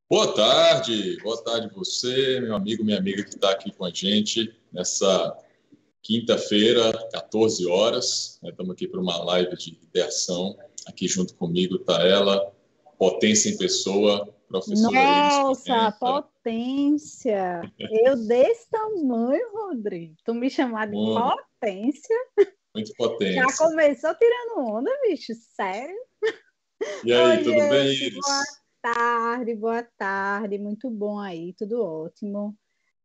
Boa tarde você, meu amigo, minha amiga que está aqui com a gente nessa quinta-feira, 14 horas. Estamos aqui para uma live de ideação. Aqui junto comigo está ela, potência em pessoa, professora Iris Nossa, Pimenta. potência! Eu desse tamanho, Rodrigo. Tu me chamar de potência? Muito Já potência. começou tirando onda, bicho? Sério? E aí, Oi, tudo bem, gente, Iris? boa tarde. Muito bom aí, tudo ótimo.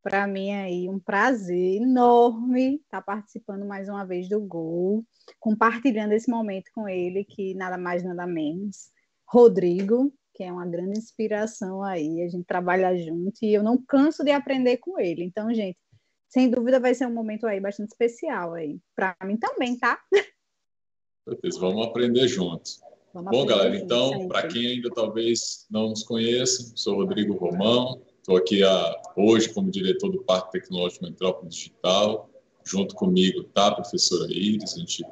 Para mim aí, um prazer enorme estar participando mais uma vez do Gol, compartilhando esse momento com ele, que nada mais, nada menos, Rodrigo, que é uma grande inspiração aí, a gente trabalha junto e eu não canso de aprender com ele. Então, gente, sem dúvida vai ser um momento aí bastante especial aí, para mim também, tá? Vamos aprender juntos. Vamos Bom, aprender galera, junto então, para sempre. quem ainda talvez não nos conheça, sou Rodrigo Romão, estou aqui hoje como diretor do Parque Tecnológico Metrópole Digital. Junto comigo está a professora Iris, a gente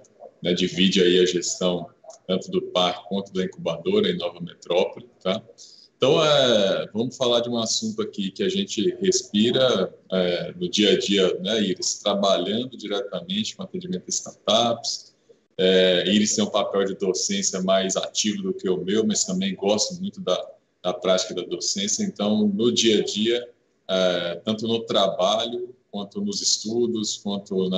divide aí a gestão tanto do parque quanto da incubadora em Nova Metrópole, tá? Então, vamos falar de um assunto aqui que a gente respira no dia a dia, né, Iris? Trabalhando diretamente com atendimento a startups. Iris tem um papel de docência mais ativo do que o meu, mas também gosto muito da prática da docência. Então, no dia a dia, tanto no trabalho, quanto nos estudos, quanto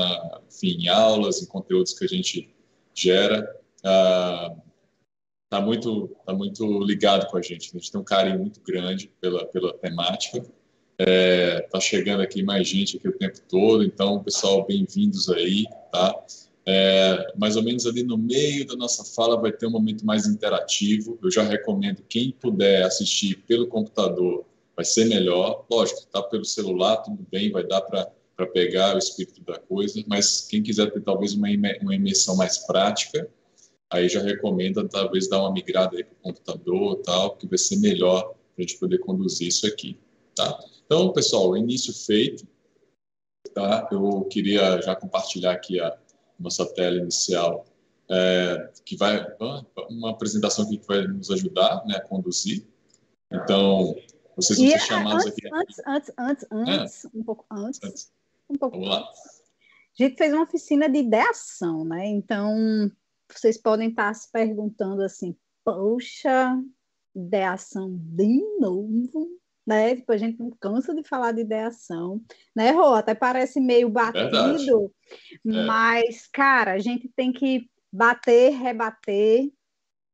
em aulas, em conteúdos que a gente gera, tá muito ligado com a gente. A gente tem um carinho muito grande pela temática. Tá chegando aqui mais gente aqui o tempo todo, então, pessoal, bem-vindos aí, tá? Mais ou menos ali no meio da nossa fala vai ter um momento mais interativo. Eu já recomendo, quem puder assistir pelo computador, vai ser melhor. Lógico, tá pelo celular, tudo bem, vai dar para pegar o espírito da coisa, mas quem quiser ter talvez uma imersão mais prática, aí já recomendo talvez dar uma migrada aí para o computador, tal, que vai ser melhor para a gente poder conduzir isso aqui, tá? Então, pessoal, início feito, tá? Eu queria já compartilhar aqui a nossa tela inicial, que vai uma apresentação aqui que vai nos ajudar, né, a conduzir. Então, vocês vão ser chamados aqui. Antes, um pouco antes. Vamos lá. A gente fez uma oficina de ideação, né? Então, vocês podem estar se perguntando assim, poxa, ideação de novo, né? Tipo, a gente não cansa de falar de ideação, né, Rô? Até parece meio batido, mas, cara, a gente tem que bater, rebater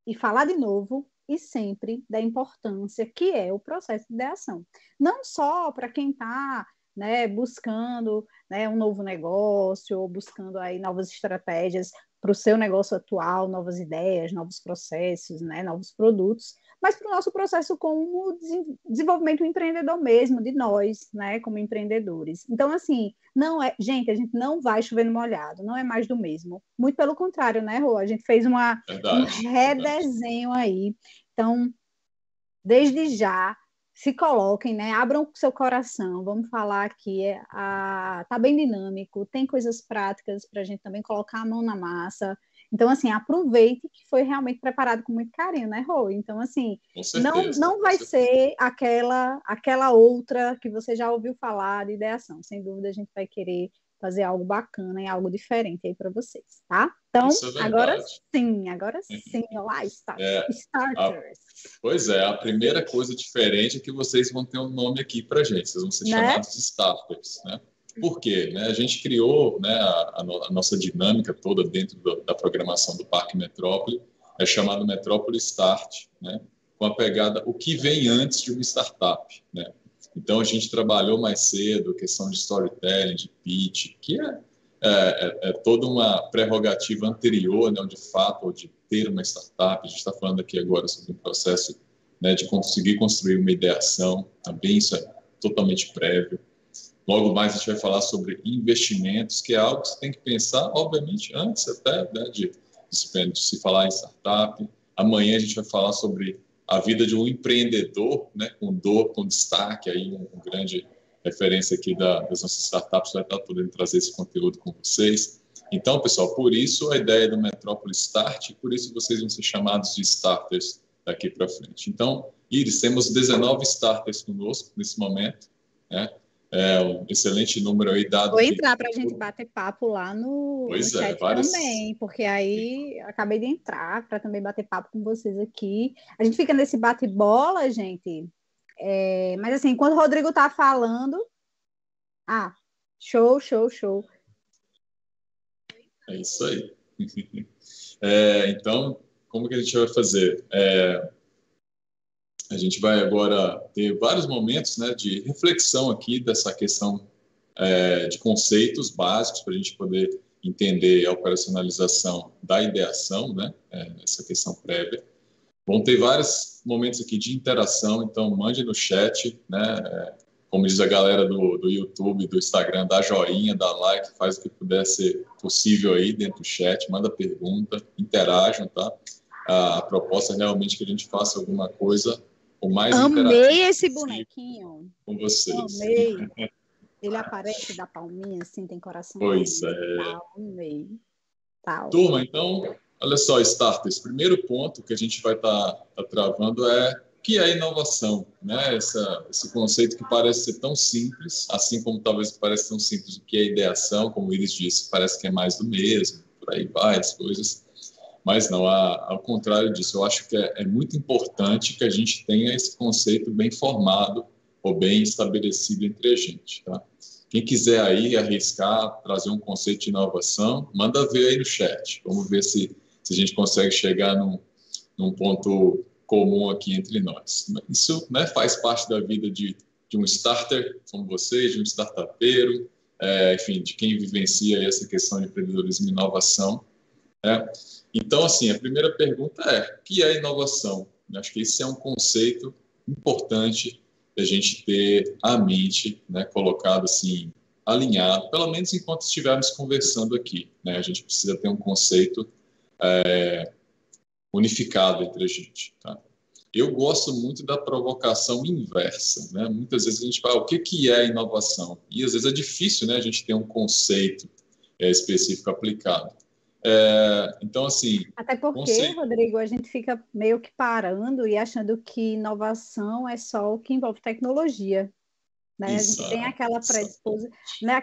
e falar de novo e sempre da importância que é o processo de ideação. Não só para quem está, né, buscando, né, um novo negócio ou buscando aí novas estratégias para o seu negócio atual, novas ideias, novos processos, né, novos produtos, mas para o nosso processo como desenvolvimento empreendedor mesmo, de nós, né, como empreendedores. Então, assim, não é, gente, a gente não vai chover no molhado, não é mais do mesmo. Muito pelo contrário, né, Rô? A gente fez um redesenho aí. Então, desde já, se coloquem, né? Abram seu coração. Vamos falar aqui. Tá bem dinâmico, tem coisas práticas para a gente também colocar a mão na massa. Então, assim, aproveite que foi realmente preparado com muito carinho, né, Rô? Então, assim, não vai ser aquela outra que você já ouviu falar de ideação. Sem dúvida, a gente vai querer fazer algo bacana e algo diferente aí para vocês, tá? Então, agora sim, olá, starters. Pois é, a primeira coisa diferente é que vocês vão ter um nome aqui para gente, vocês vão ser chamados de starters, né? Por quê? Né? A gente criou, né, a nossa dinâmica toda dentro da programação do Parque Metrópole, é chamado Metrópole Start, né? Com a pegada, o que vem antes de uma startup, né? Então, a gente trabalhou mais cedo a questão de storytelling, de pitch, que é toda uma prerrogativa anterior, né, de fato, ou de ter uma startup. A gente está falando aqui agora sobre um processo, né, de conseguir construir uma ideação, também isso é totalmente prévio. Logo mais a gente vai falar sobre investimentos, que é algo que você tem que pensar, obviamente, antes até, né, de se falar em startup. Amanhã a gente vai falar sobre a vida de um empreendedor, né, com destaque, aí um grande referência aqui das nossas startups vai estar podendo trazer esse conteúdo com vocês. Então, pessoal, por isso a ideia do Metrópole Start, por isso vocês vão ser chamados de starters daqui para frente. Então, Iris, temos 19 starters conosco nesse momento, né? Um excelente número aí dado. Vou entrar para a gente bater papo lá no chat várias... também, porque aí acabei de entrar para também bater papo com vocês aqui. A gente fica nesse bate-bola, gente. Mas assim, enquanto o Rodrigo tá falando... show. É isso aí. Então, como que a gente vai fazer? A gente vai agora ter vários momentos, né, de reflexão aqui dessa questão de conceitos básicos para a gente poder entender a operacionalização da ideação, né, essa questão prévia. Vão ter vários momentos aqui de interação, então mande no chat, né, como diz a galera do YouTube, do Instagram, dá joinha, dá like, faz o que puder ser possível aí dentro do chat, manda pergunta, interajam, tá? A proposta é realmente que a gente faça alguma coisa o mais Amei esse bonequinho. Com vocês. Amei. Ele aparece da palminha, assim, tem coração. Pois Amei. Tal. Turma, então, olha só, starters. Primeiro ponto que a gente vai estar travando é o que é inovação, né? Esse conceito que parece ser tão simples, assim como talvez parece tão simples o que é ideação, como o Iris disse, parece que é mais do mesmo, por aí vai as coisas. Mas não, ao contrário disso, eu acho que é muito importante que a gente tenha esse conceito bem formado ou bem estabelecido entre a gente, tá? Quem quiser aí arriscar, trazer um conceito de inovação, manda ver aí no chat. Vamos ver se a gente consegue chegar num ponto comum aqui entre nós. Isso, né, faz parte da vida de um starter como vocês, de um startupeiro, enfim, de quem vivencia essa questão de empreendedorismo e inovação. Então, assim, a primeira pergunta o que é inovação? Eu acho que esse é um conceito importante da gente ter a mente, né, colocado assim, alinhado, pelo menos enquanto estivermos conversando aqui, né? A gente precisa ter um conceito unificado entre a gente, tá? Eu gosto muito da provocação inversa, né? Muitas vezes a gente fala, o que é inovação? E às vezes é difícil, né, a gente ter um conceito específico aplicado. Então, assim... Até porque, Rodrigo, a gente fica meio que parando e achando que inovação é só o que envolve tecnologia, né? Exato, a gente tem aquela predisposição, né?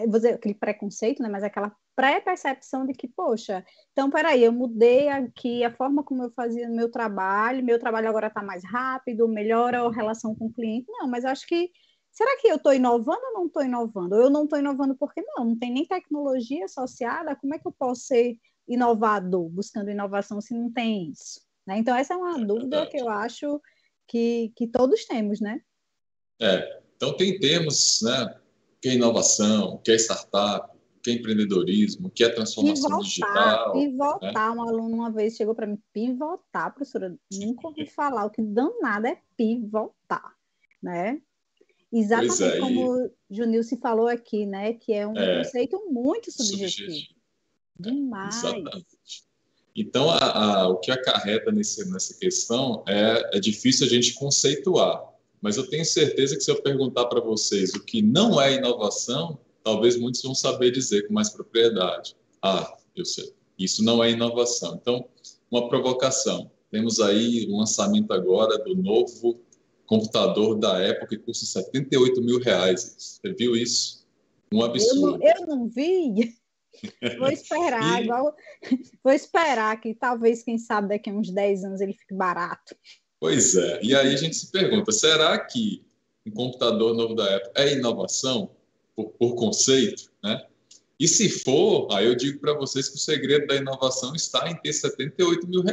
Vou dizer, aquele preconceito, né? Mas aquela pré-percepção de que, poxa, então, peraí, eu mudei aqui a forma como eu fazia meu trabalho agora está mais rápido, melhora a relação com o cliente. Não, mas eu acho que será que eu estou inovando ou não estou inovando? Ou eu não estou inovando porque não tem nem tecnologia associada? Como é que eu posso ser inovador, buscando inovação, se não tem isso? Né? Então, essa é uma dúvida que eu acho que todos temos, né? Então, tem termos, né? O que é inovação, o que é startup, o que é empreendedorismo, o que é transformação digital. Pivotar, né? Um aluno uma vez chegou para mim, pivotar, professora, nunca ouvi falar, o que danado é pivotar, né? Exatamente como o Junilce falou aqui, né? Que é um conceito muito subjetivo. Demais. Exatamente. Então, o que acarreta nessa questão é difícil a gente conceituar. Mas eu tenho certeza que se eu perguntar para vocês o que não é inovação, talvez muitos vão saber dizer com mais propriedade. Eu sei. Isso não é inovação. Então, uma provocação. Temos aí o lançamento agora do novo computador da Apple que custa R$78 mil. Você viu isso? Um absurdo. Eu não vi. Vou esperar, vou esperar que talvez, quem sabe, daqui a uns 10 anos ele fique barato. Pois é. E aí a gente se pergunta, será que um computador novo da Apple é inovação por conceito, né? E se for, aí eu digo para vocês que o segredo da inovação está em ter R$78 mil.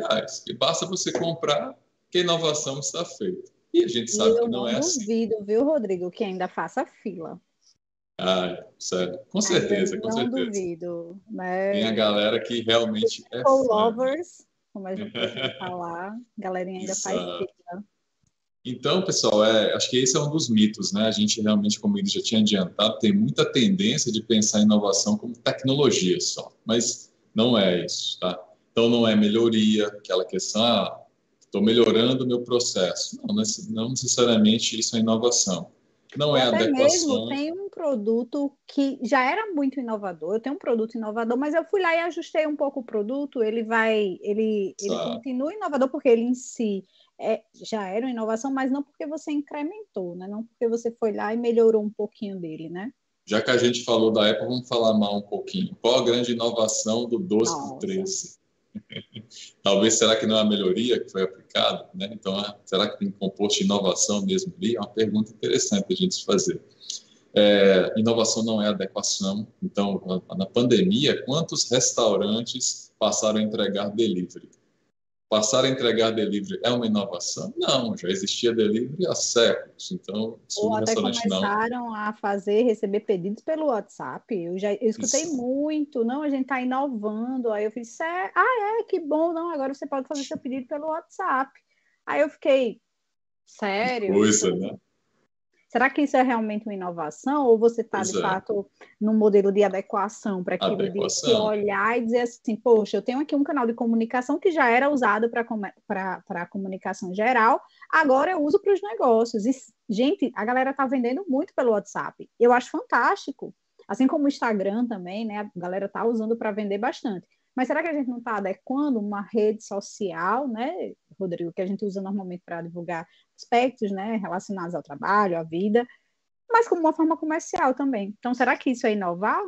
E basta você comprar que a inovação está feita. E a gente sabe que não é assim. Eu duvido, viu, Rodrigo, que ainda faça fila. Sério. Com certeza, com certeza. Não duvido. Né? Tem a galera que realmente é fã. Lovers, como a gente pode falar, a galerinha ainda faz fila. Então, pessoal, acho que esse é um dos mitos, né? A gente realmente, como ele já tinha adiantado, tem muita tendência de pensar em inovação como tecnologia só. Mas não é isso, tá? Então, não é melhoria, aquela questão, estou melhorando o meu processo. Não necessariamente isso é inovação. Não é adequação. Mesmo, tem um produto que já era muito inovador, eu tenho um produto inovador, mas eu fui lá e ajustei um pouco o produto, ele continua inovador porque ele em si já era uma inovação, mas não porque você incrementou, né? Não porque você foi lá e melhorou um pouquinho dele, né? Já que a gente falou da Apple, vamos falar mal um pouquinho. Qual a grande inovação do 12 para o Nossa. 13? Talvez, será que não é a melhoria que foi aplicada? Né? Então, será que tem composto de inovação mesmo ali? É uma pergunta interessante a gente se fazer. Inovação não é adequação. Então, na pandemia, quantos restaurantes passaram a entregar delivery? Passar a entregar delivery é uma inovação? Não, já existia delivery há séculos. Então, se Ou o até restaurante não... começaram a receber pedidos pelo WhatsApp. Eu escutei Isso. muito, não, a gente está inovando. Aí eu fiz, que bom, não, agora você pode fazer seu pedido pelo WhatsApp. Aí eu fiquei, sério? Coisa, né? Será que isso é realmente uma inovação? Ou você está, de fato, num modelo de adequação para aquilo de se olhar e dizer assim, poxa, eu tenho aqui um canal de comunicação que já era usado para a comunicação geral, agora eu uso para os negócios. E, gente, a galera está vendendo muito pelo WhatsApp. Eu acho fantástico. Assim como o Instagram também, né? A galera está usando para vender bastante. Mas será que a gente não está adequando uma rede social, né, Rodrigo, que a gente usa normalmente para divulgar aspectos, né, relacionados ao trabalho, à vida, mas como uma forma comercial também. Então, será que isso é inovar,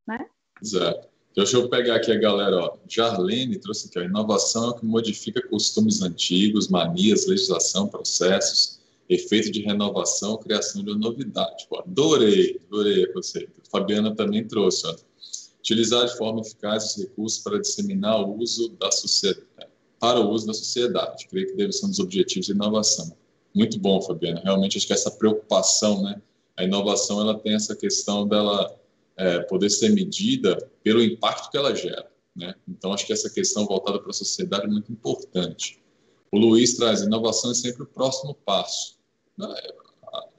né? Exato. Deixa eu pegar aqui a galera, ó. Jarlene trouxe aqui, a inovação é o que modifica costumes antigos, manias, legislação, processos, efeito de renovação, criação de uma novidade. Pô, adorei o conceito. Fabiana também trouxe, ó. Utilizar de forma eficaz os recursos para disseminar o uso da sociedade, para o uso da sociedade. Creio que deve ser um dos objetivos de inovação. Muito bom, Fabiana. Realmente, acho que essa preocupação, né? A inovação, ela tem essa questão dela poder ser medida pelo impacto que ela gera, né? Então, acho que essa questão voltada para a sociedade é muito importante. O Luiz traz, inovação é sempre o próximo passo.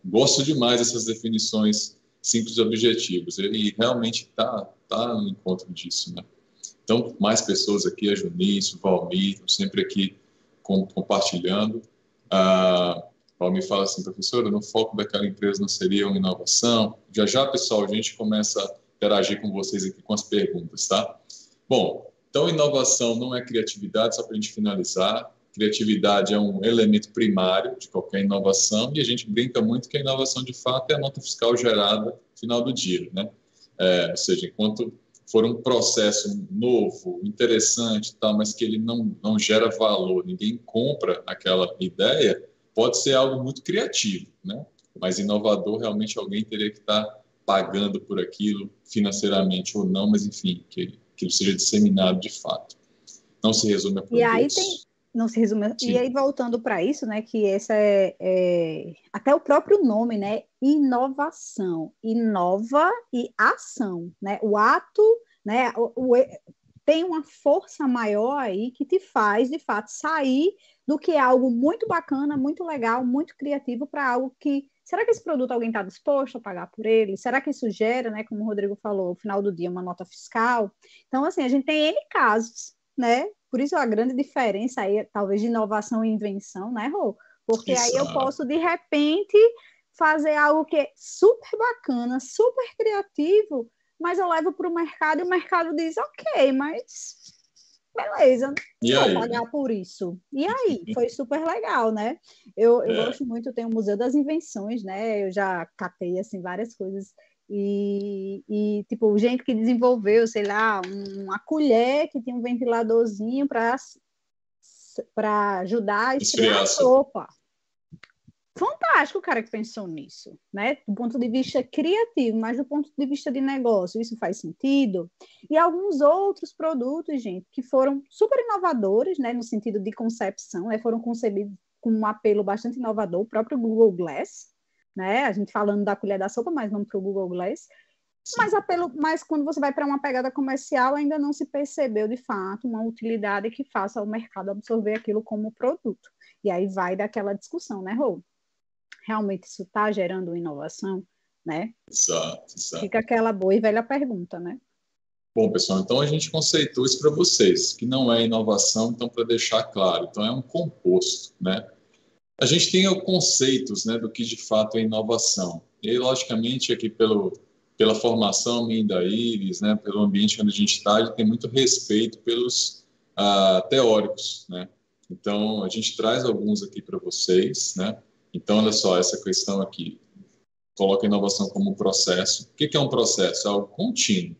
Gosto demais dessas definições simples e objetivos. Ele realmente está no encontro disso, né? Então, mais pessoas aqui, a Junice, o Valmir, sempre aqui compartilhando. O Valmir fala assim, professora, no foco daquela empresa não seria uma inovação? Já, pessoal, a gente começa a interagir com vocês aqui com as perguntas, tá? Bom, então, inovação não é criatividade, só para a gente finalizar. Criatividade é um elemento primário de qualquer inovação e a gente brinca muito que a inovação, de fato, é a nota fiscal gerada no final do dia, né? Ou seja, enquanto for um processo novo, interessante, tá, mas que ele não gera valor, ninguém compra aquela ideia, pode ser algo muito criativo, né? Mas inovador, realmente alguém teria que estar pagando por aquilo financeiramente ou não, mas enfim, que aquilo seja disseminado de fato. Não se resume a produtos. E aí não se resume. Sim. E aí, voltando para isso, né, que essa até o próprio nome, né, inovação, inova e ação, né, o ato, né, tem uma força maior aí que te faz, de fato, sair do que é algo muito bacana, muito legal, muito criativo para algo que, será que esse produto alguém está disposto a pagar por ele? Será que isso gera, né, como o Rodrigo falou, no final do dia, uma nota fiscal? Então, assim, a gente tem N casos, né? Por isso a grande diferença aí, talvez, de inovação e invenção, né, Rô? Porque Exato. Aí eu posso, de repente, fazer algo que é super bacana, super criativo, mas eu levo para o mercado e o mercado diz, ok, mas beleza, não vou pagar por isso. E aí? Foi super legal, né? Eu gosto muito, tem o Museu das Invenções, né? Eu já catei, assim, várias coisas e tipo, gente que desenvolveu, sei lá, uma colher que tinha um ventiladorzinho para ajudar a esfriar a sopa. Fantástico o cara que pensou nisso, né? Do ponto de vista criativo, mas do ponto de vista de negócio, isso faz sentido? E alguns outros produtos, gente, que foram super inovadores, né? No sentido de concepção, né? Foram concebidos com um apelo bastante inovador, o próprio Google Glass, né? A gente falando da colher da sopa, mas não para o Google Glass. Mas quando você vai para uma pegada comercial, ainda não se percebeu, de fato, uma utilidade que faça o mercado absorver aquilo como produto. E aí vai daquela discussão, né, Rô? Realmente isso está gerando inovação, né? Exato. Fica aquela boa e velha pergunta, né? Bom, pessoal, então a gente conceitou isso para vocês, que não é inovação, então para deixar claro, então é um composto, né? A gente tem conceitos, né, do que de fato é inovação. E aí, logicamente, aqui pela formação minha e da Iris, né, pelo ambiente onde a gente está, a gente tem muito respeito pelos teóricos, né? Então, a gente traz alguns aqui para vocês, né? Então, olha só, essa questão aqui, coloca a inovação como um processo. O que é um processo? É algo contínuo.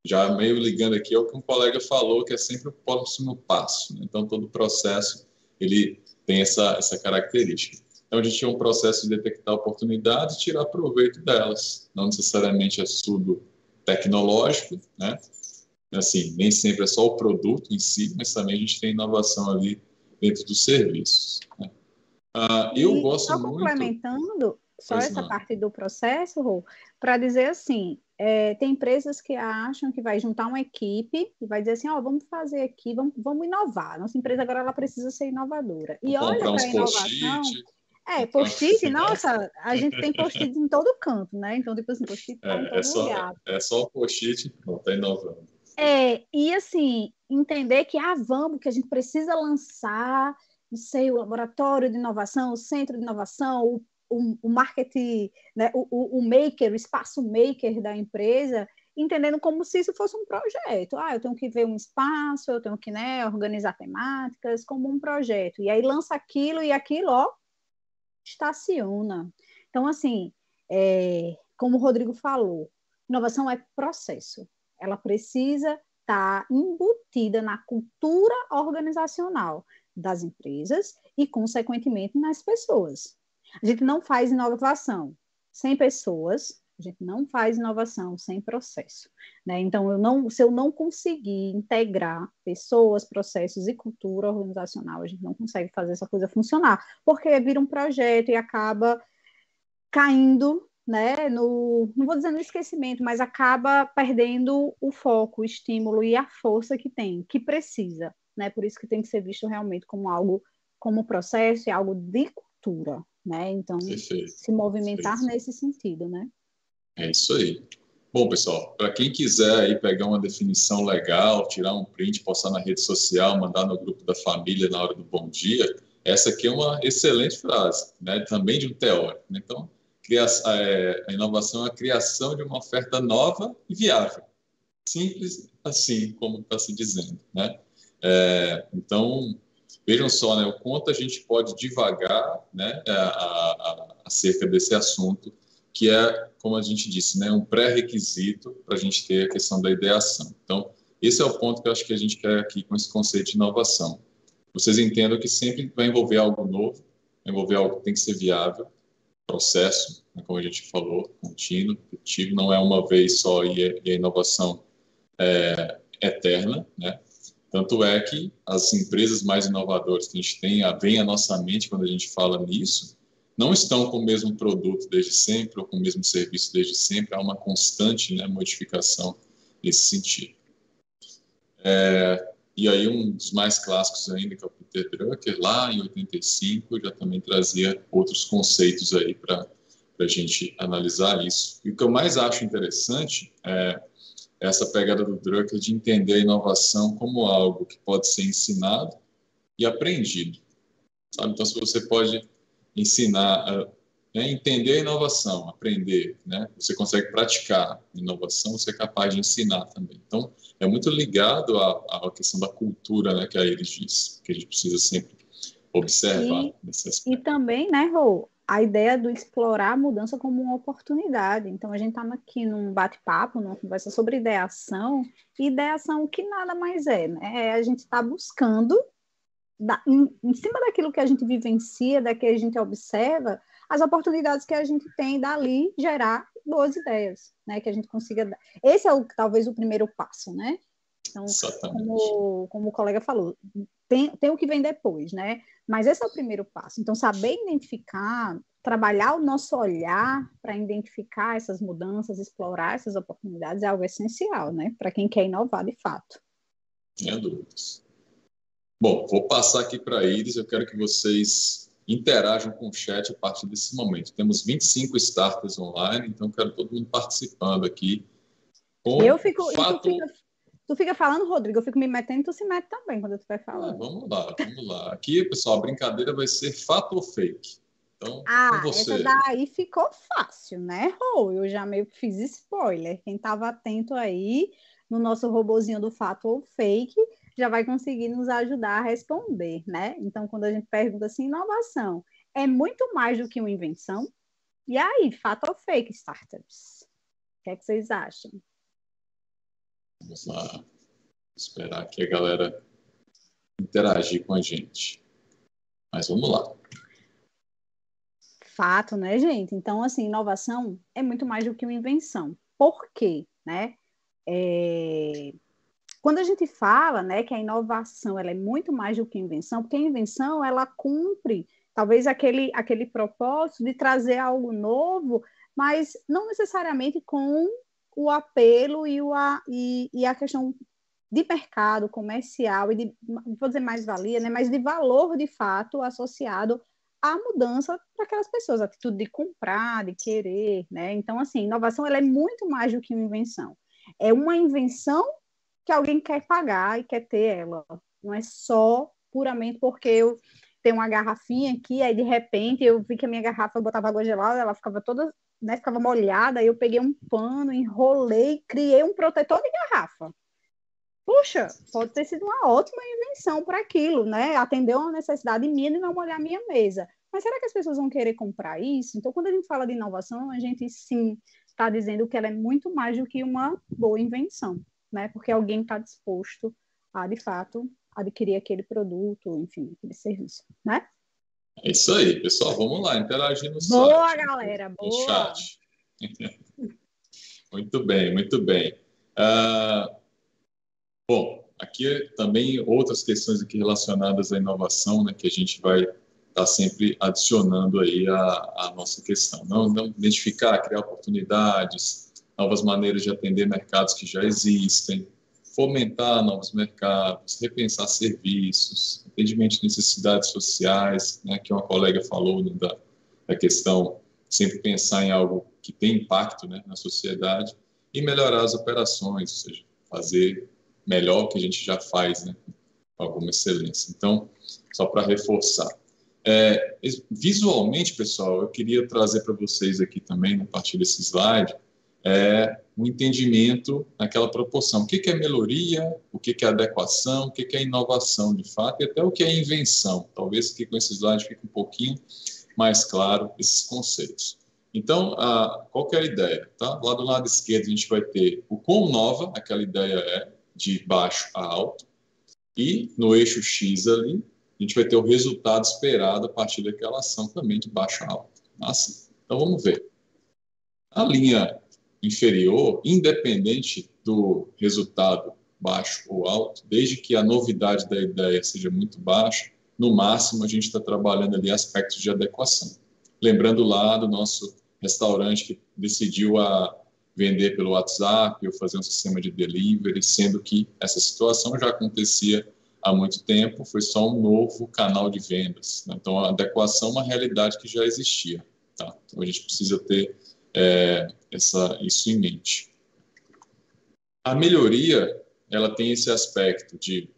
Já meio ligando aqui ao que um colega falou, que é sempre o próximo passo, né? Então, todo processo, ele tem essa característica. Então, a gente tinha um processo de detectar oportunidades e tirar proveito delas. Não necessariamente é tudo tecnológico, né? Assim, nem sempre é só o produto em si, mas também a gente tem inovação ali dentro dos serviços, né? Eu gosto só muito... complementando só Pois essa não. parte do processo, Rô, para dizer assim, tem empresas que acham que vai juntar uma equipe e vai dizer assim, ó, vamos fazer aqui, vamos inovar. Nossa empresa agora ela precisa ser inovadora. E Vou olha comprar para uns a inovação. post-it. Post-it, nossa, a gente tem post-it em todo canto, né? Então, tipo assim, post-it está em É, é todo só, lugar. é só o post-it, não está inovando. E assim, entender que vamos, que a gente precisa lançar, não sei, o laboratório de inovação, o centro de inovação, o marketing, né, o maker, o espaço maker da empresa, entendendo como se isso fosse um projeto. Eu tenho que ver um espaço, eu tenho que, né, organizar temáticas como um projeto. E aí lança aquilo e aquilo, ó, estaciona. Então, assim, como o Rodrigo falou, inovação é processo. Ela precisa estar embutida na cultura organizacional das empresas e, consequentemente, nas pessoas. A gente não faz inovação sem pessoas, a gente não faz inovação sem processo, né? Então, se eu não conseguir integrar pessoas, processos e cultura organizacional, a gente não consegue fazer essa coisa funcionar, porque vira um projeto e acaba caindo, né, não vou dizer no esquecimento, mas acaba perdendo o foco, o estímulo e a força que tem, que precisa, né? Por isso que tem que ser visto realmente como algo, como processo e algo de cultura, né? Então, Perfeito. se movimentar Perfeito. nesse sentido, né? É isso aí. Bom, pessoal, para quem quiser aí pegar uma definição legal, tirar um print, postar na rede social, mandar no grupo da família na hora do bom dia, essa aqui é uma excelente frase, né? Também de um teórico, né? Então, a inovação é a criação de uma oferta nova e viável. Simples assim, como está se dizendo, né? Então, vejam só, né, o quanto a gente pode divagar, né, acerca desse assunto, que é, como a gente disse, né, um pré-requisito para a gente ter a questão da ideação. Então, esse é o ponto que eu acho que a gente quer aqui com esse conceito de inovação. Vocês entendam que sempre vai envolver algo novo, vai envolver algo que tem que ser viável, processo, né, como a gente falou, contínuo, repetitivo, não é uma vez só e a inovação eterna, né? Tanto é que as empresas mais inovadoras que a gente tem, vem à nossa mente quando a gente fala nisso, não estão com o mesmo produto desde sempre ou com o mesmo serviço desde sempre, há uma constante, né, modificação nesse sentido. E aí um dos mais clássicos ainda, que é o Peter Drucker, lá em 85, já também trazia outros conceitos aí para a gente analisar isso. E o que eu mais acho interessante é essa pegada do Drucker de entender a inovação como algo que pode ser ensinado e aprendido, sabe? Então, se você pode ensinar, entender a inovação, aprender, né? Você consegue praticar inovação, você é capaz de ensinar também. Então, é muito ligado à questão da cultura, né, que a Iris disse, que a gente precisa sempre observar nesse aspecto. E também, né, Rô, a ideia do explorar a mudança como uma oportunidade. Então, a gente está aqui num bate-papo, numa conversa sobre ideação, e ideação que nada mais é, né? A gente está buscando, em cima daquilo que a gente vivencia, daquilo que a gente observa, as oportunidades que a gente tem dali gerar boas ideias, né? Que a gente consiga... Esse é talvez o primeiro passo, né? Então, como o colega falou, tem o que vem depois, né? Mas esse é o primeiro passo. Então, saber identificar, trabalhar o nosso olhar para identificar essas mudanças, explorar essas oportunidades é algo essencial, né? Para quem quer inovar de fato. Sem dúvidas. Bom, vou passar aqui para a Iris. Eu quero que vocês interajam com o chat a partir desse momento. Temos 25 starters online, então quero todo mundo participando aqui. Tu fica falando, Rodrigo, eu fico me metendo, tu se mete também quando tu vai falando. Vamos lá. Aqui, pessoal, a brincadeira vai ser fato ou fake. Então, com Essa você. daí ficou fácil, né, Rô? Eu já meio que fiz spoiler. Quem estava atento aí no nosso robozinho do fato ou fake já vai conseguir nos ajudar a responder, né? Então, quando a gente pergunta assim, inovação é muito mais do que uma invenção? E aí, fato ou fake, startups? O que é que vocês acham? Vamos lá, esperar aqui a galera interagir com a gente. Mas vamos lá. Fato, né, gente? Então, assim, inovação é muito mais do que uma invenção. Por quê, né? Quando a gente fala, né, que a inovação ela é muito mais do que invenção, porque a invenção ela cumpre talvez aquele propósito de trazer algo novo, mas não necessariamente com o apelo e a questão de mercado comercial e de, vou dizer mais-valia, né, mas de valor de fato associado à mudança para aquelas pessoas, a atitude de comprar, de querer, né? Então, assim, inovação ela é muito mais do que uma invenção. É uma invenção que alguém quer pagar e quer ter ela. Não é só puramente porque eu tenho uma garrafinha aqui, aí de repente eu vi que a minha garrafa eu botava água gelada, ela ficava toda, né, ficava molhada, aí eu peguei um pano, enrolei, criei um protetor de garrafa. Puxa, pode ter sido uma ótima invenção para aquilo, né? Atender uma necessidade minha de não molhar minha mesa. Mas será que as pessoas vão querer comprar isso? Então, quando a gente fala de inovação, a gente sim está dizendo que ela é muito mais do que uma boa invenção, né? Porque alguém está disposto a, de fato, adquirir aquele produto, enfim, aquele serviço, né? É isso aí, pessoal. Vamos lá, interagir no Boa, site, galera, no boa! chat. Muito bem, muito bem. Ah, bom, aqui também outras questões aqui relacionadas à inovação, né, que a gente vai estar sempre adicionando aí a nossa questão. Não identificar, criar oportunidades, novas maneiras de atender mercados que já existem, fomentar novos mercados, repensar serviços, atendimento de necessidades sociais, né, que uma colega falou, né, da questão sempre pensar em algo que tem impacto, né, na sociedade e melhorar as operações, ou seja, fazer melhor o que a gente já faz, né, com alguma excelência. Então, só para reforçar. Visualmente, pessoal, eu queria trazer para vocês aqui também, a partir desse slide, um entendimento naquela proporção. O que é melhoria, o que é adequação, o que é inovação, de fato, e até o que é invenção. Talvez aqui com esse slide fique um pouquinho mais claro esses conceitos. Então, qual que é a ideia? Tá? Lá do lado esquerdo a gente vai ter o quão nova aquela ideia é, de baixo a alto, e no eixo X ali, a gente vai ter o resultado esperado a partir daquela ação também de baixo a alto. Assim. Então, vamos ver. A linha inferior, independente do resultado baixo ou alto, desde que a novidade da ideia seja muito baixa, no máximo a gente está trabalhando ali aspectos de adequação. Lembrando lá do nosso restaurante que decidiu vender pelo WhatsApp ou fazer um sistema de delivery, sendo que essa situação já acontecia há muito tempo, foi só um novo canal de vendas. Então, a adequação é uma realidade que já existia. Tá? Então, a gente precisa ter isso em mente. A melhoria, ela tem esse aspecto de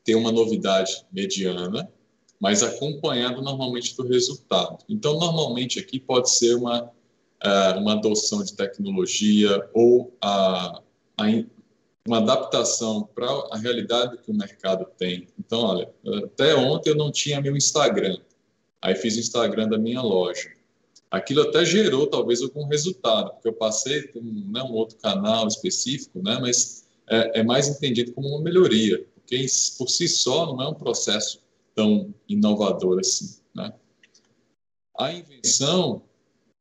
ter uma novidade mediana, mas acompanhado normalmente do resultado. Então, normalmente aqui pode ser uma adoção de tecnologia ou uma adaptação para a realidade que o mercado tem. Então, olha, até ontem eu não tinha meu Instagram, aí fiz o Instagram da minha loja. Aquilo até gerou talvez algum resultado, porque eu passei por um outro canal específico, né, mas é mais entendido como uma melhoria, porque por si só não é um processo tão inovador assim, né? A invenção,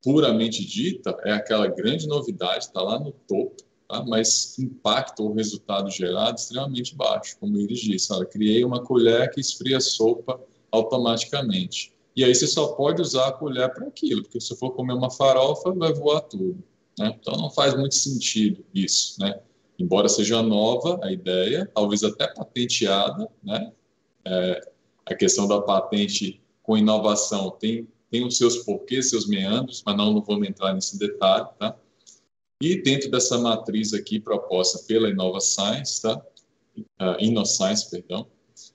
puramente dita, é aquela grande novidade, está lá no topo, tá? Mas impacto ou resultado gerado extremamente baixo, como o Iris disse. Olha, criei uma colher que esfria a sopa automaticamente. E aí você só pode usar a colher para aquilo, porque se for comer uma farofa, vai voar tudo, né? Então não faz muito sentido isso, né? Embora seja nova a ideia, talvez até patenteada, né? A questão da patente com inovação tem os seus porquês, seus meandros, mas não vamos entrar nesse detalhe, tá? E dentro dessa matriz aqui proposta pela InnovaScience, tá? InnoScience, perdão,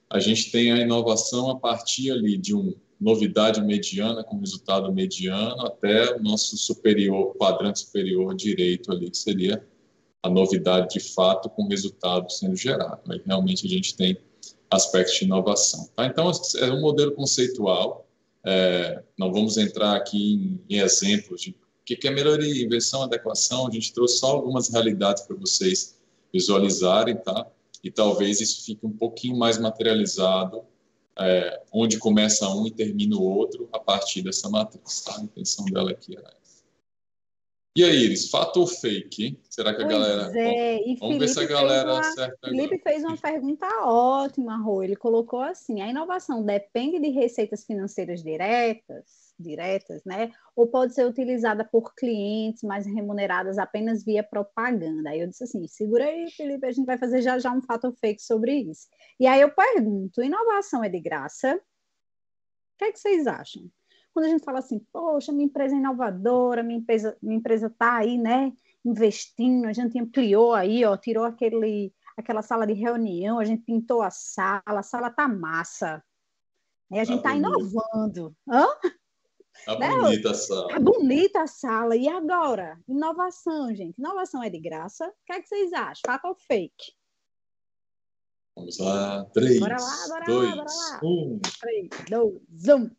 a gente tem a inovação a partir ali de um novidade mediana com resultado mediano até o nosso superior, quadrante superior direito ali, que seria a novidade de fato com resultado sendo gerado. Aí realmente a gente tem aspectos de inovação. Tá? Então, é um modelo conceitual. Não vamos entrar aqui em exemplos de o que é melhoria, inversão, adequação. A gente trouxe só algumas realidades para vocês visualizarem, tá? E talvez isso fique um pouquinho mais materializado, onde começa um e termina o outro, a partir dessa matriz. Tá? A intenção dela aqui era essa. E aí, Iris, fato ou fake, hein? Será que a galera... Vamos ver se a galera acerta. Felipe fez uma pergunta ótima, Rô. Ele colocou assim: a inovação depende de receitas financeiras diretas, né? Ou pode ser utilizada por clientes, mas remuneradas apenas via propaganda. Aí eu disse assim: segura aí, Felipe, a gente vai fazer já um fato ou fake sobre isso. E aí eu pergunto: inovação é de graça? O que é que vocês acham? Quando a gente fala assim, poxa, minha empresa é inovadora, minha empresa está aí, né, investindo, a gente ampliou aí, ó, tirou aquela sala de reunião, a gente pintou a sala está massa. Aí a gente está inovando. Hã? Tá bonita a sala. Tá bonita a sala. E agora? Inovação, gente. Inovação é de graça? O que é que vocês acham? Fato ou fake? Vamos lá. 3, bora lá, 2, 1. 3, 2, 1.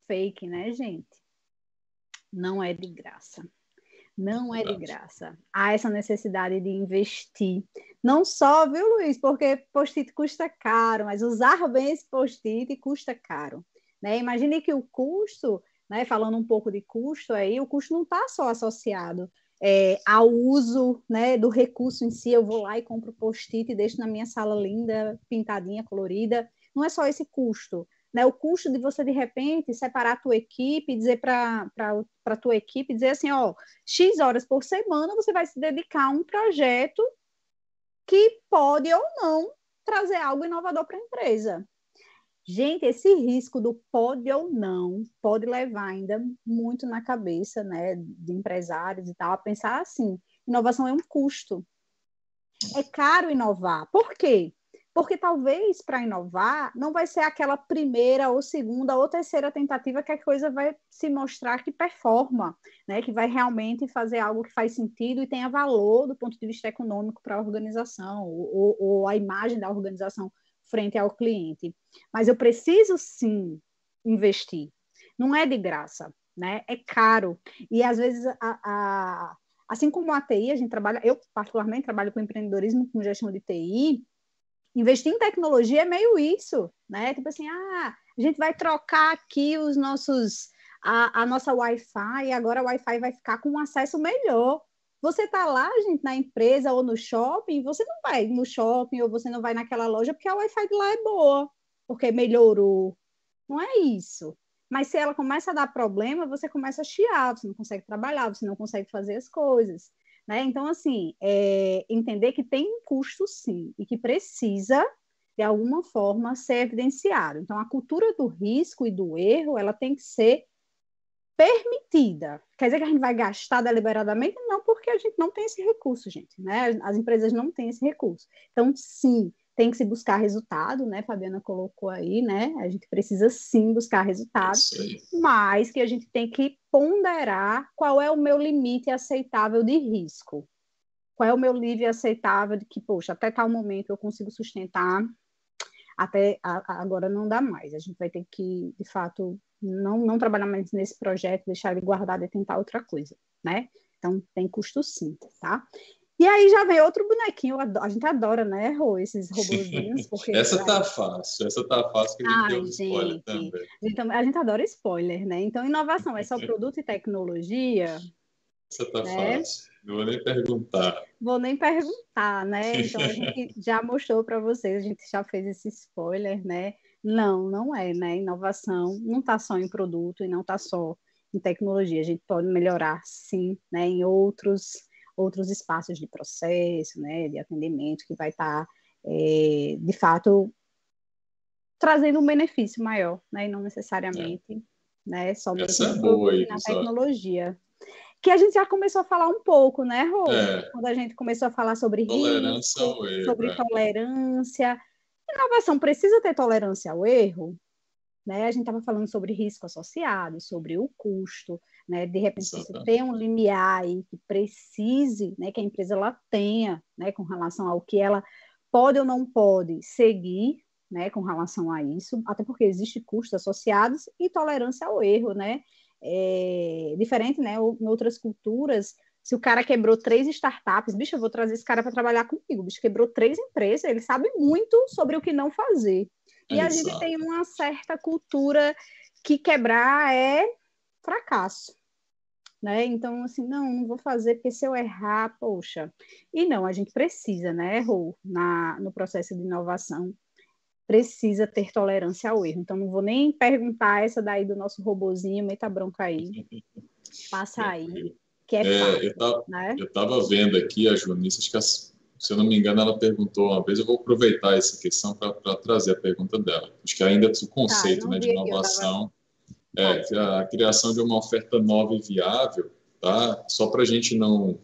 Fake, né, gente? Não é de graça. Não é de graça. Há essa necessidade de investir. Não só, viu, Luiz? Porque post-it custa caro, mas usar bem esse post-it custa caro. Né? Imagine que o custo, né, falando um pouco de custo aí, o custo não está só associado ao uso, né, do recurso em si. Eu vou lá e compro post-it e deixo na minha sala linda, pintadinha, colorida. Não é só esse custo. Né, o custo de você, de repente, separar a tua equipe e dizer para a tua equipe, dizer assim, ó, X horas por semana você vai se dedicar a um projeto que pode ou não trazer algo inovador para a empresa. Gente, esse risco do pode ou não pode levar ainda muito na cabeça, né, de empresários e tal, a pensar assim, inovação é um custo. É caro inovar. Por quê? Porque talvez para inovar não vai ser aquela primeira ou segunda ou terceira tentativa que a coisa vai se mostrar que performa, né? Que vai realmente fazer algo que faz sentido e tenha valor do ponto de vista econômico para a organização ou a imagem da organização frente ao cliente. Mas eu preciso sim investir. Não é de graça, né? É caro. E às vezes assim como a TI, a gente trabalha, eu particularmente trabalho com empreendedorismo, com gestão de TI. Investir em tecnologia é meio isso, né? Tipo assim, a gente vai trocar aqui a nossa Wi-Fi e agora a Wi-Fi vai ficar com um acesso melhor. Você está lá, gente, na empresa ou no shopping, você não vai no shopping ou você não vai naquela loja porque a Wi-Fi de lá é boa, porque melhorou. Não é isso. Mas se ela começa a dar problema, você começa a chiar, você não consegue trabalhar, você não consegue fazer as coisas. Né? Então, assim, entender que tem um custo, sim, e que precisa, de alguma forma, ser evidenciado. Então, a cultura do risco e do erro, ela tem que ser permitida. Quer dizer que a gente vai gastar deliberadamente? Não, porque a gente não tem esse recurso, gente. Né? As empresas não têm esse recurso. Então, sim, tem que se buscar resultado, né? Fabiana colocou aí, né? A gente precisa sim buscar resultado, mas que a gente tem que ponderar qual é o meu limite aceitável de risco. Qual é o meu limite aceitável de que, poxa, até tal momento eu consigo sustentar, até agora não dá mais. A gente vai ter que, de fato, não trabalhar mais nesse projeto, deixar ele guardado e tentar outra coisa, né? Então, tem custo sim, tá? E aí já vem outro bonequinho, a gente adora, né, Rô, esses robozinhos. Porque essa tá fácil que a gente deu um spoiler também. A gente adora spoiler, né? Então, inovação é só produto e tecnologia? Essa tá fácil, não vou nem perguntar. Vou nem perguntar, né? Então, a gente já mostrou para vocês, a gente já fez esse spoiler, né? Não é, né? Inovação não está só em produto e não está só em tecnologia. A gente pode melhorar, sim, né, em outros espaços de processo, né, de atendimento, que vai estar, de fato, trazendo um benefício maior, né, e não necessariamente né, só mesmo na tecnologia. Que a gente já começou a falar um pouco, né, Rô? Quando a gente começou a falar sobre tolerância risco, ao erro, sobre tolerância. Inovação precisa ter tolerância ao erro? né? A gente estava falando sobre risco associado, sobre o custo, né? De repente você Exatamente. tem um limiar aí que precise, né? Que a empresa ela tenha, né? Com relação ao que ela pode ou não pode seguir, né? Com relação a isso, até porque existe custos associados e tolerância ao erro, né? Diferente, né? Em outras culturas, se o cara quebrou 3 startups, bicho, eu vou trazer esse cara para trabalhar comigo. O bicho quebrou 3 empresas, ele sabe muito sobre o que não fazer. E a gente tem Exato. uma certa cultura que quebrar é fracasso, né? Então, assim, não vou fazer, porque se eu errar, poxa. E não, a gente precisa, né, Rô, no processo de inovação, precisa ter tolerância ao erro. Então, não vou nem perguntar essa daí do nosso robozinho, meta bronca aí, passa aí, Tranquilo. que é É, fato, né? eu tava vendo aqui a Junice, acho que, se eu não me engano, ela perguntou uma vez, eu vou aproveitar essa questão para trazer a pergunta dela. Acho que ainda o Tá, eu conceito, não né, de vi aqui, eu tava... inovação Fala. que a criação de uma oferta nova e viável, tá? Só para a gente não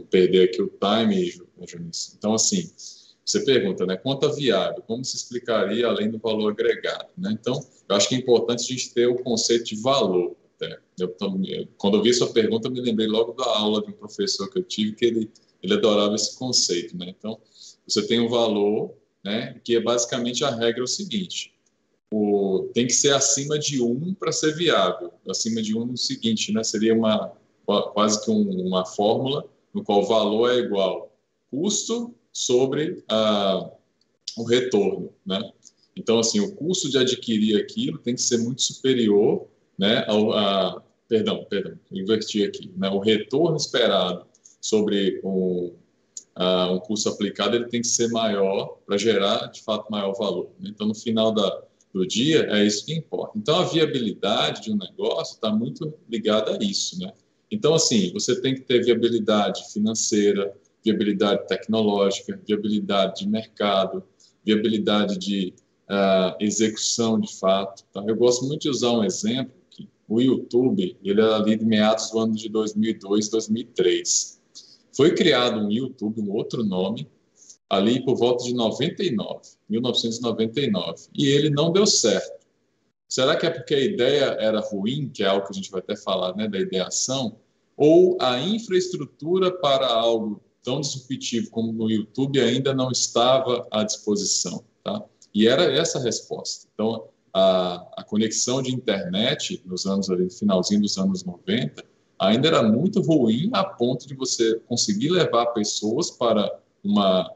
perder aqui o time, Junice. Então, assim, você pergunta, né, quanto a viável, como se explicaria além do valor agregado, né? Então, eu acho que é importante a gente ter o conceito de valor. Até. Quando eu vi sua pergunta, eu me lembrei logo da aula de um professor que eu tive, que ele adorava esse conceito, né? Então, você tem um valor, né, que é basicamente a regra é o seguinte: tem que ser acima de 1 para ser viável. Acima de 1 no seguinte, né? Seria quase que uma fórmula no qual o valor é igual custo sobre o retorno, né? Então, assim, o custo de adquirir aquilo tem que ser muito superior, né, perdão, inverti aqui, né? O retorno esperado sobre um custo aplicado, ele tem que ser maior para gerar, de fato, maior valor, né? Então, no final do dia, é isso que importa. Então, a viabilidade de um negócio está muito ligada a isso, né? Então, assim, você tem que ter viabilidade financeira, viabilidade tecnológica, viabilidade de mercado, viabilidade de execução de fato. Tá? Eu gosto muito de usar um exemplo, que o YouTube, ele é ali de meados do ano de 2002, 2003. Foi criado um YouTube, um outro nome, ali por volta de 99, 1999, e ele não deu certo. Será que é porque a ideia era ruim, que é algo que a gente vai até falar, né, da ideação, ou a infraestrutura para algo tão disruptivo como no YouTube ainda não estava à disposição, tá? E era essa a resposta. Então, a conexão de internet nos anos ali, no finalzinho dos anos 90, ainda era muito ruim a ponto de você conseguir levar pessoas para uma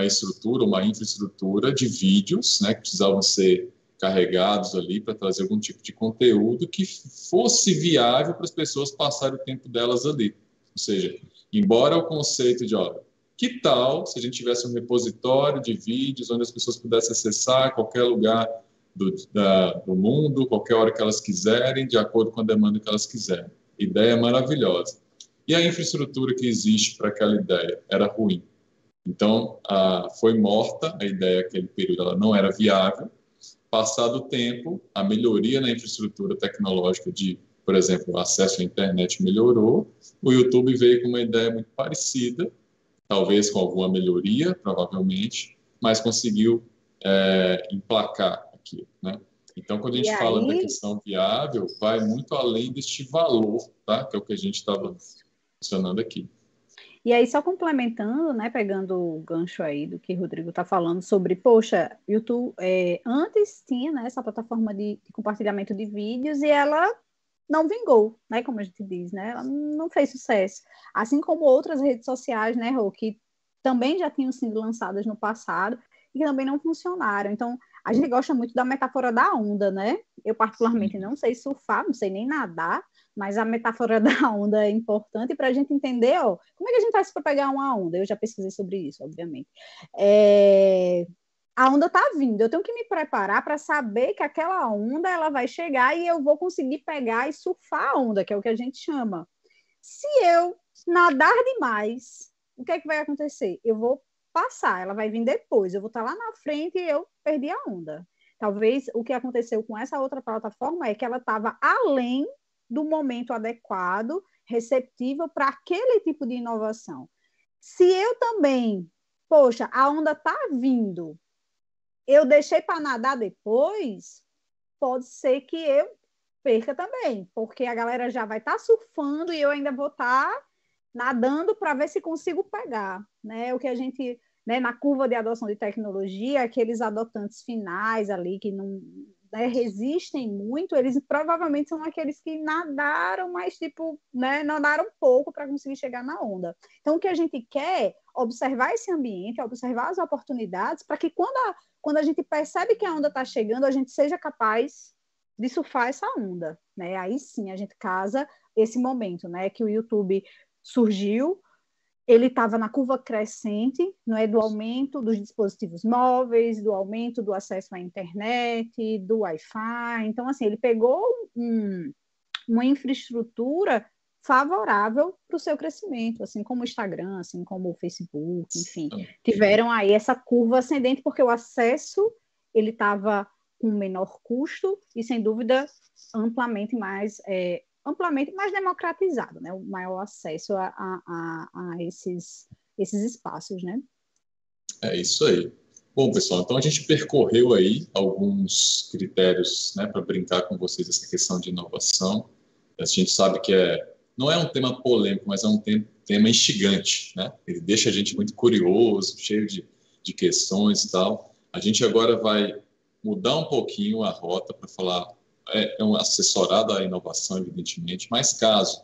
estrutura, uma infraestrutura de vídeos, né, que precisavam ser carregados ali para trazer algum tipo de conteúdo que fosse viável para as pessoas passarem o tempo delas ali. Ou seja, embora o conceito de, olha, que tal se a gente tivesse um repositório de vídeos onde as pessoas pudessem acessar a qualquer lugar do mundo, qualquer hora que elas quiserem, de acordo com a demanda que elas quiserem. Ideia maravilhosa. E a infraestrutura que existe para aquela ideia era ruim. Então, foi morta a ideia, aquele período ela não era viável. Passado o tempo, a melhoria na infraestrutura tecnológica de, por exemplo, o acesso à internet melhorou, o YouTube veio com uma ideia muito parecida, talvez com alguma melhoria, provavelmente, mas conseguiu emplacar aquilo, né? Então, quando a E gente fala da aí, questão viável, vai muito além deste valor, tá? Que é o que a gente estava mencionando aqui. E aí, só complementando, né, pegando o gancho aí do que o Rodrigo está falando sobre, poxa, YouTube, antes tinha, né, essa plataforma de compartilhamento de vídeos e ela não vingou, né, como a gente diz, né, ela não fez sucesso. Assim como outras redes sociais, né, Rô, que também já tinham sido lançadas no passado e que também não funcionaram. Então, a gente gosta muito da metáfora da onda, né? Eu, particularmente, não sei surfar, não sei nem nadar, mas a metáfora da onda é importante para a gente entender, ó, como é que a gente faz para pegar uma onda? Eu já pesquisei sobre isso, obviamente. A onda está vindo, eu tenho que me preparar para saber que aquela onda ela vai chegar e eu vou conseguir pegar e surfar a onda, que é o que a gente chama. Se eu nadar demais, o que é que vai acontecer? Eu vou passar, ela vai vir depois, eu vou estar lá na frente e eu perdi a onda. Talvez o que aconteceu com essa outra plataforma é que ela estava além do momento adequado, receptível para aquele tipo de inovação. Se eu também, poxa, a onda está vindo, eu deixei para nadar depois, pode ser que eu perca também, porque a galera já vai estar surfando e eu ainda vou estar nadando para ver se consigo pegar, né? O que a gente, né, na curva de adoção de tecnologia, aqueles adotantes finais ali que não, né, resistem muito, eles provavelmente são aqueles que nadaram, mas tipo, né, nadaram pouco para conseguir chegar na onda. Então, o que a gente quer é observar esse ambiente, observar as oportunidades, para que quando a gente percebe que a onda está chegando, a gente seja capaz de surfar essa onda, né? Aí sim a gente casa esse momento, né? Que o YouTube surgiu, ele estava na curva crescente, não é, do aumento dos dispositivos móveis, do aumento do acesso à internet, do Wi-Fi. Então, assim, ele pegou uma infraestrutura favorável para o seu crescimento, assim como o Instagram, assim como o Facebook, enfim, tiveram aí essa curva ascendente porque o acesso ele estava com menor custo e, sem dúvida, amplamente mais democratizado, né? O maior acesso a esses espaços, né? É isso aí. Bom, pessoal, então a gente percorreu aí alguns critérios, né, para brincar com vocês essa questão de inovação. A gente sabe que não é um tema polêmico, mas é um tema instigante, né? Ele deixa a gente muito curioso, cheio de questões e tal. A gente agora vai mudar um pouquinho a rota para falar, um assessorado à inovação, evidentemente, mas caso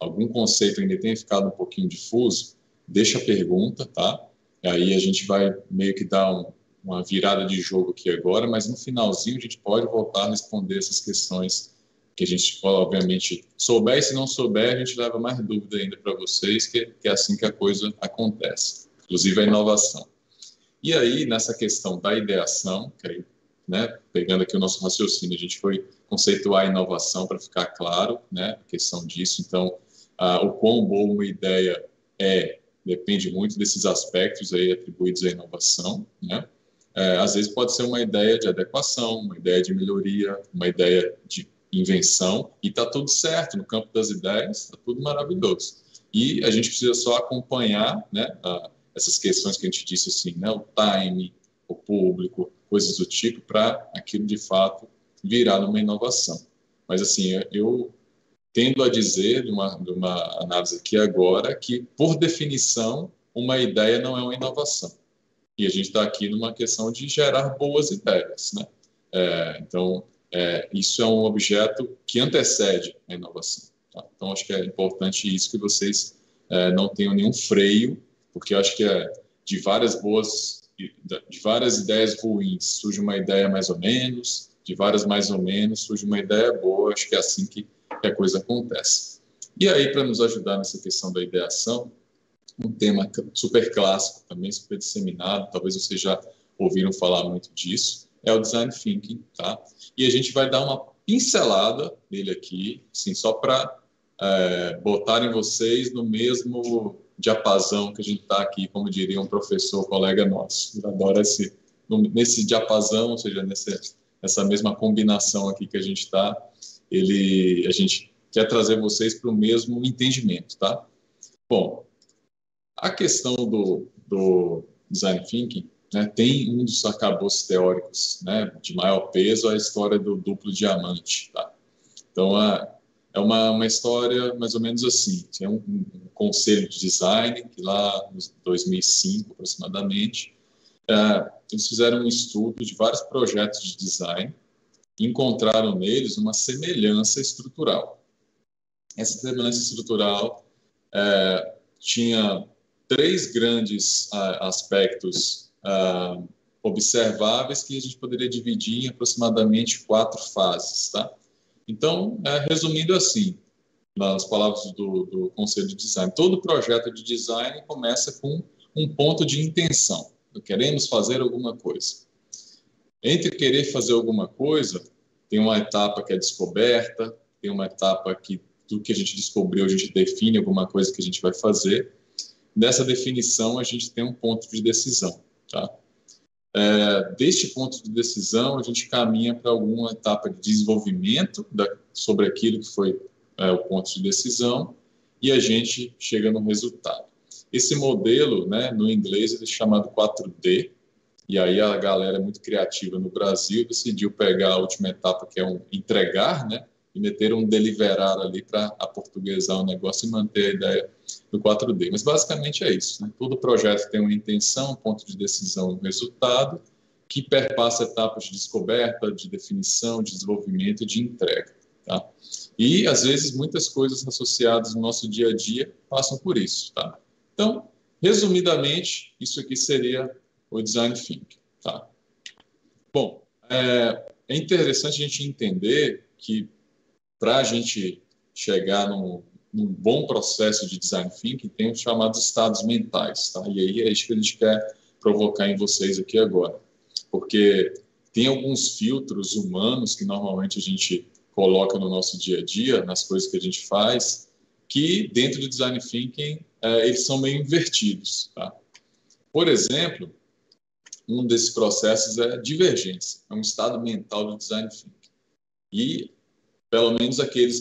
algum conceito ainda tenha ficado um pouquinho difuso, deixa a pergunta, tá? Aí a gente vai meio que dar uma virada de jogo aqui agora, mas no finalzinho a gente pode voltar a responder essas questões que a gente, obviamente, souber, e se não souber, a gente leva mais dúvida ainda para vocês, que é assim que a coisa acontece, inclusive a inovação. E aí, nessa questão da ideação, que aí, né, pegando aqui o nosso raciocínio, a gente foi conceituar a inovação para ficar claro, né, a questão disso. Então, o quão boa uma ideia depende muito desses aspectos aí atribuídos à inovação, né? Às vezes pode ser uma ideia de adequação, uma ideia de melhoria, uma ideia de invenção, e está tudo certo no campo das ideias, está tudo maravilhoso. E a gente precisa só acompanhar, né, essas questões que a gente disse assim, né, o time, o público, coisas do tipo, para aquilo de fato virar numa inovação. Mas assim, eu tendo a dizer, de uma análise aqui agora, que por definição uma ideia não é uma inovação. E a gente está aqui numa questão de gerar boas ideias, né? Então, isso é um objeto que antecede a inovação. Tá? Então, acho que é importante isso, que vocês não tenham nenhum freio, porque eu acho que de várias ideias ruins surge uma ideia mais ou menos, de várias mais ou menos surge uma ideia boa. Acho que é assim que a coisa acontece. E aí, para nos ajudar nessa questão da ideação, um tema super clássico, também super disseminado, talvez vocês já ouviram falar muito disso, é o Design Thinking, tá? E a gente vai dar uma pincelada nele aqui, assim, só para botarem vocês no mesmo diapasão que a gente está aqui, como diria um professor, colega nosso. Eu adoro nesse diapasão, ou seja, nessa mesma combinação aqui que a gente está, a gente quer trazer vocês para o mesmo entendimento, tá? Bom, a questão do Design Thinking, né, tem um dos arcabouços teóricos, né, de maior peso, a história do duplo diamante, tá? Então, é uma história mais ou menos assim. Tem um conselho de design, que lá em 2005, aproximadamente, eles fizeram um estudo de vários projetos de design e encontraram neles uma semelhança estrutural. Essa semelhança estrutural tinha 3 grandes aspectos observáveis, que a gente poderia dividir em aproximadamente 4 fases, tá? Então, resumindo assim, nas palavras do Conselho de Design, todo projeto de design começa com um ponto de intenção. Queremos fazer alguma coisa. Entre querer fazer alguma coisa, tem uma etapa que é descoberta, tem uma etapa que do que a gente descobriu, a gente define alguma coisa que a gente vai fazer. Dessa definição, a gente tem um ponto de decisão, tá? Deste ponto de decisão, a gente caminha para alguma etapa de desenvolvimento sobre aquilo que foi o ponto de decisão, e a gente chega no resultado. Esse modelo, né, no inglês, ele é chamado 4D, E aí a galera muito criativa no Brasil decidiu pegar a última etapa, que é um entregar, né? E meter um deliverar ali para aportuguesar o negócio e manter a ideia do 4D. Mas basicamente é isso, né? Todo projeto tem uma intenção, um ponto de decisão, um resultado, que perpassa etapas de descoberta, de definição, de desenvolvimento e de entrega. Tá? E, às vezes, muitas coisas associadas no nosso dia a dia passam por isso. Tá? Então, resumidamente, isso aqui seria o Design Thinking. Tá? Bom, é interessante a gente entender que, para a gente chegar num bom processo de Design Thinking, tem os chamados estados mentais. Tá? E aí é isso que a gente quer provocar em vocês aqui agora. Porque tem alguns filtros humanos que normalmente a gente coloca no nosso dia a dia, nas coisas que a gente faz, que dentro do Design Thinking eles são meio invertidos. Tá? Por exemplo, um desses processos é a divergência, é um estado mental do Design Thinking. E, pelo menos aqueles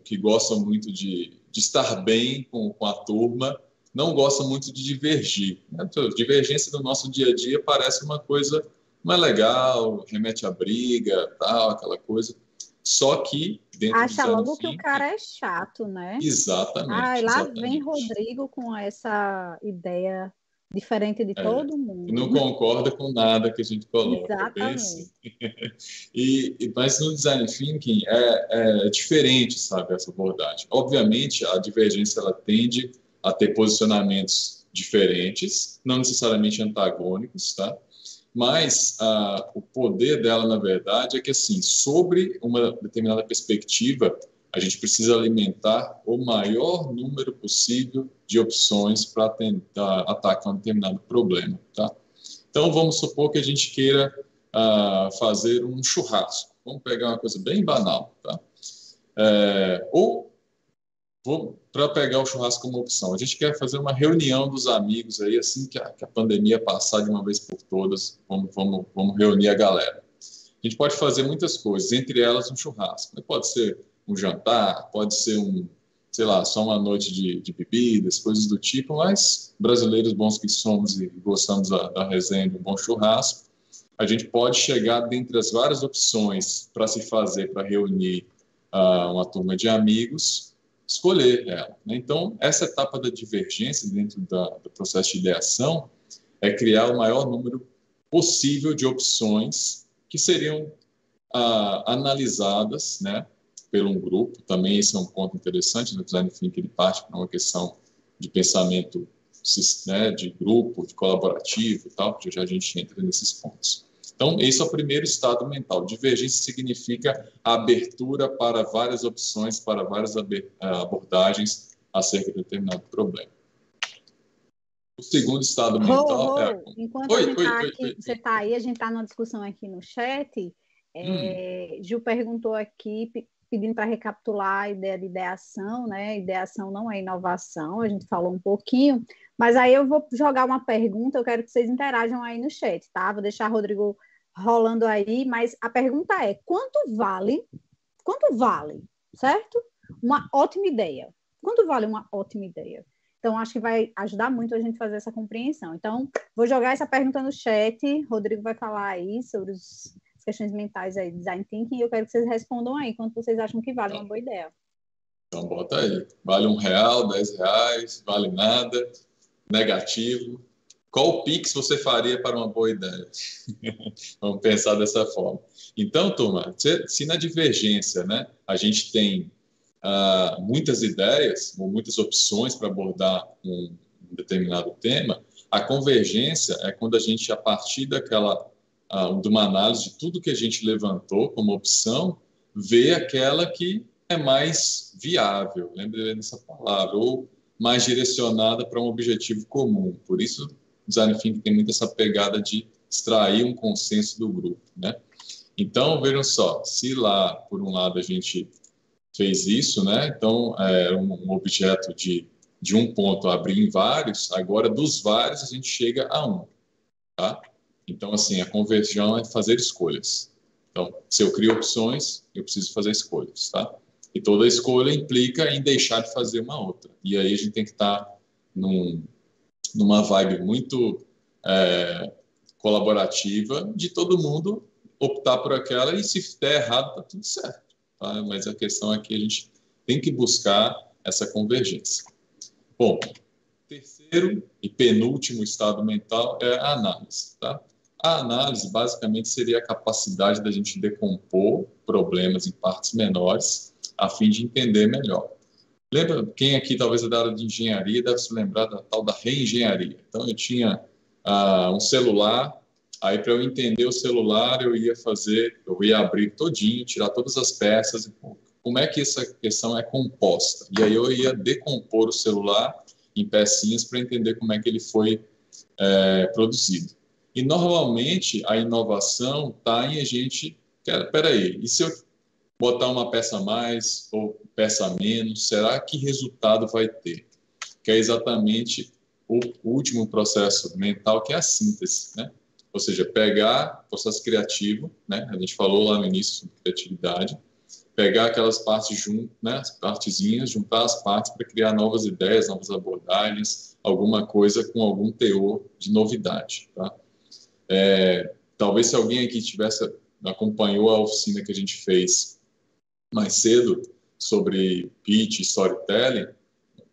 que gostam muito de estar bem com a turma, não gosta muito de divergir. Né? Então, divergência do nosso dia a dia parece uma coisa mais legal, remete à briga, tal, aquela coisa. Só que dentro do Acha logo que o thinking, cara é chato, né? exatamente, Ai, lá vem exatamente. Rodrigo com essa ideia diferente de todo E não mundo. concorda com nada que a gente coloca, bem assim. Exatamente. Mas no design thinking é diferente, sabe, essa abordagem. Obviamente, a divergência ela tende a ter posicionamentos diferentes, não necessariamente antagônicos, tá? Mas o poder dela, na verdade, é que, assim, sobre uma determinada perspectiva, a gente precisa alimentar o maior número possível de opções para tentar atacar um determinado problema, tá? Então, vamos supor que a gente queira fazer um churrasco. Vamos pegar uma coisa bem banal, tá? Ou para pegar o churrasco como opção. A gente quer fazer uma reunião dos amigos aí, assim que a pandemia passar de uma vez por todas, vamos reunir a galera. A gente pode fazer muitas coisas, entre elas um churrasco. Pode ser um jantar, pode ser sei lá, só uma noite de bebidas, coisas do tipo, mas brasileiros bons que somos e gostamos da resenha de um bom churrasco, a gente pode chegar dentre as várias opções para se fazer, para reunir uma turma de amigos, escolher ela. Né? Então, essa etapa da divergência dentro do processo de ideação é criar o maior número possível de opções que seriam analisadas, né, por um grupo. Também esse é um ponto interessante no design thinking, ele parte para uma questão de pensamento, né, de grupo, de colaborativo e tal, que já a gente entra nesses pontos. Então, esse é o primeiro estado mental. Divergência significa a abertura para várias opções, para várias abordagens acerca de determinado problema. O segundo estado mental é... Enquanto a gente tá aqui, você está aí, a gente está numa discussão aqui no chat, Gil perguntou aqui, pedindo para recapitular a ideia de ideação, né? Ideação não é inovação, a gente falou um pouquinho, mas aí eu vou jogar uma pergunta, eu quero que vocês interajam aí no chat, tá? Vou deixar o Rodrigo rolando aí, mas a pergunta é, quanto vale, certo? Uma ótima ideia. Quanto vale uma ótima ideia? Então, acho que vai ajudar muito a gente fazer essa compreensão. Então, vou jogar essa pergunta no chat, Rodrigo vai falar aí sobre as questões mentais aí, design thinking, e eu quero que vocês respondam aí, quanto vocês acham que vale uma boa ideia. Então, bota aí. Vale R$1, R$10, vale nada, negativo. Qual Pix você faria para uma boa ideia? Vamos pensar dessa forma. Então, turma, se na divergência, né, a gente tem muitas ideias ou muitas opções para abordar um determinado tema, a convergência é quando a gente, a partir de uma análise de tudo que a gente levantou como opção, vê aquela que é mais viável, lembre dessa palavra, ou mais direcionada para um objetivo comum. Por isso, o design thinking tem muito essa pegada de extrair um consenso do grupo, né? Então, vejam só, se lá, por um lado, a gente fez isso, né? Então, um objeto de um ponto abrir em vários, agora dos vários a gente chega a um, tá? Então, assim, a conversão é fazer escolhas. Então, se eu crio opções, eu preciso fazer escolhas, tá? E toda escolha implica em deixar de fazer uma outra. E aí a gente tem que estar numa vibe muito colaborativa de todo mundo optar por aquela, e se der errado, está tudo certo. Tá? Mas a questão é que a gente tem que buscar essa convergência. Bom, terceiro e penúltimo estado mental é a análise. Tá? A análise, basicamente, seria a capacidade da gente decompor problemas em partes menores, a fim de entender melhor. Lembra, quem aqui talvez é da área de engenharia deve se lembrar da tal da reengenharia. Então, eu tinha um celular, aí para eu entender o celular, eu ia abrir todinho, tirar todas as peças, como é que essa questão é composta. E aí eu ia decompor o celular em pecinhas para entender como é que ele foi produzido. E, normalmente, a inovação está em a gente... Peraí, e se eu botar uma peça a mais ou peça a menos, será que resultado vai ter? Que é exatamente o último processo mental, que é a síntese, né? Ou seja, pegar o processo criativo, né? A gente falou lá no início sobre criatividade, pegar aquelas partes né? As partezinhas, juntar as partes para criar novas ideias, novas abordagens, alguma coisa com algum teor de novidade, tá? Talvez se alguém aqui acompanhou a oficina que a gente fez mais cedo sobre pitch e storytelling,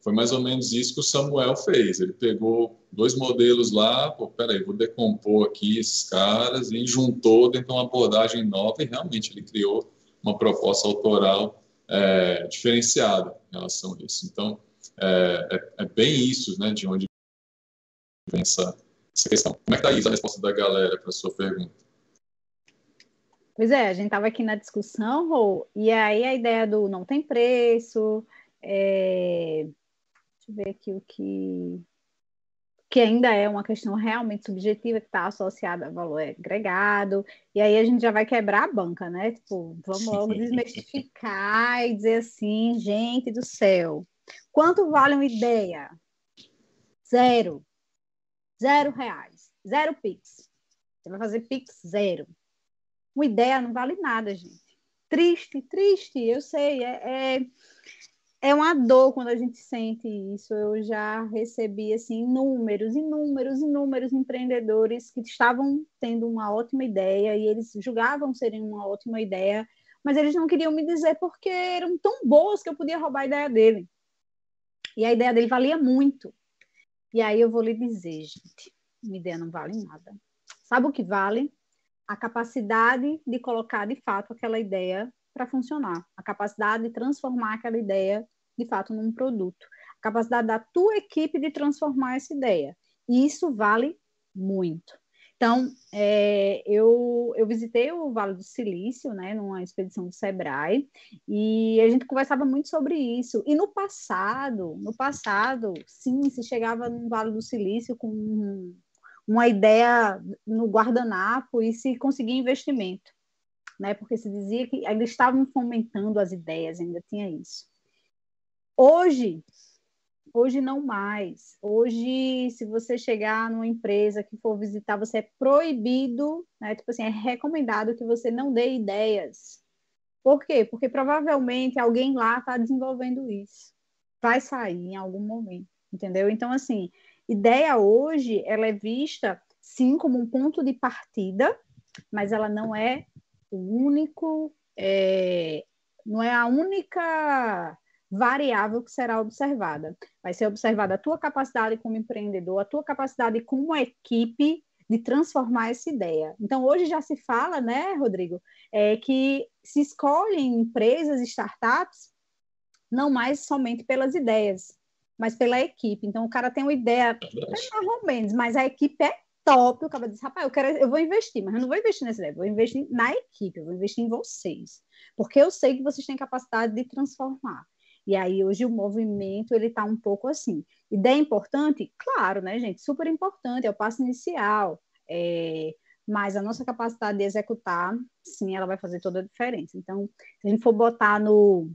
foi mais ou menos isso que o Samuel fez. Ele pegou 2 modelos lá, vou decompor aqui esses caras, e juntou dentro de uma abordagem nova, e realmente ele criou uma proposta autoral diferenciada em relação a isso. Então, é bem isso, né, de onde vem essa questão. Como é que está isso, a resposta da galera para a sua pergunta? Pois é, a gente estava aqui na discussão, Rô, e aí a ideia do não tem preço, deixa eu ver aqui o que ainda é uma questão realmente subjetiva, que está associada a valor agregado, e aí a gente já vai quebrar a banca, né? Tipo, vamos logo desmistificar e dizer assim, gente do céu, quanto vale uma ideia? 0. 0 reais. 0 Pix. Você vai fazer Pix 0. Uma ideia não vale nada, gente. Triste, eu sei. É uma dor quando a gente sente isso. Eu já recebi assim, inúmeros empreendedores que estavam tendo uma ótima ideia e eles julgavam serem uma ótima ideia, mas eles não queriam me dizer porque eram tão boas que eu podia roubar a ideia dele. E a ideia dele valia muito. E aí eu vou lhe dizer, gente, uma ideia não vale nada. Sabe o que vale? A capacidade de colocar, de fato, aquela ideia para funcionar. A capacidade de transformar aquela ideia, de fato, num produto. A capacidade da tua equipe de transformar essa ideia. E isso vale muito. Então, eu visitei o Vale do Silício, né, numa expedição do Sebrae, e a gente conversava muito sobre isso. E no passado, sim, se chegava no Vale do Silício com uma ideia no guardanapo e se conseguia investimento, né? Porque se dizia que ainda estavam fomentando as ideias, ainda tinha isso. Hoje não mais. Hoje, se você chegar numa empresa que for visitar, você é proibido, né? Tipo assim, é recomendado que você não dê ideias. Por quê? Porque provavelmente alguém lá está desenvolvendo isso. Vai sair em algum momento, entendeu? Então, assim, ideia hoje, ela é vista, sim, como um ponto de partida, mas ela não é o único, não é a única variável que será observada. Vai ser observada a tua capacidade como empreendedor, a tua capacidade como equipe de transformar essa ideia. Então, hoje já se fala, né, Rodrigo, que se escolhem empresas, startups, não mais somente pelas ideias, mas pela equipe. Então, o cara tem uma ideia, mais ou menos, mas a equipe é top. O cara diz, rapaz, eu vou investir, mas eu não vou investir nessa ideia, eu vou investir na equipe, eu vou investir em vocês, porque eu sei que vocês têm capacidade de transformar. E aí, hoje, o movimento, ele está um pouco assim. Ideia importante? Claro, né, gente? Super importante, é o passo inicial. Mas a nossa capacidade de executar, sim, ela vai fazer toda a diferença. Então, se a gente for botar no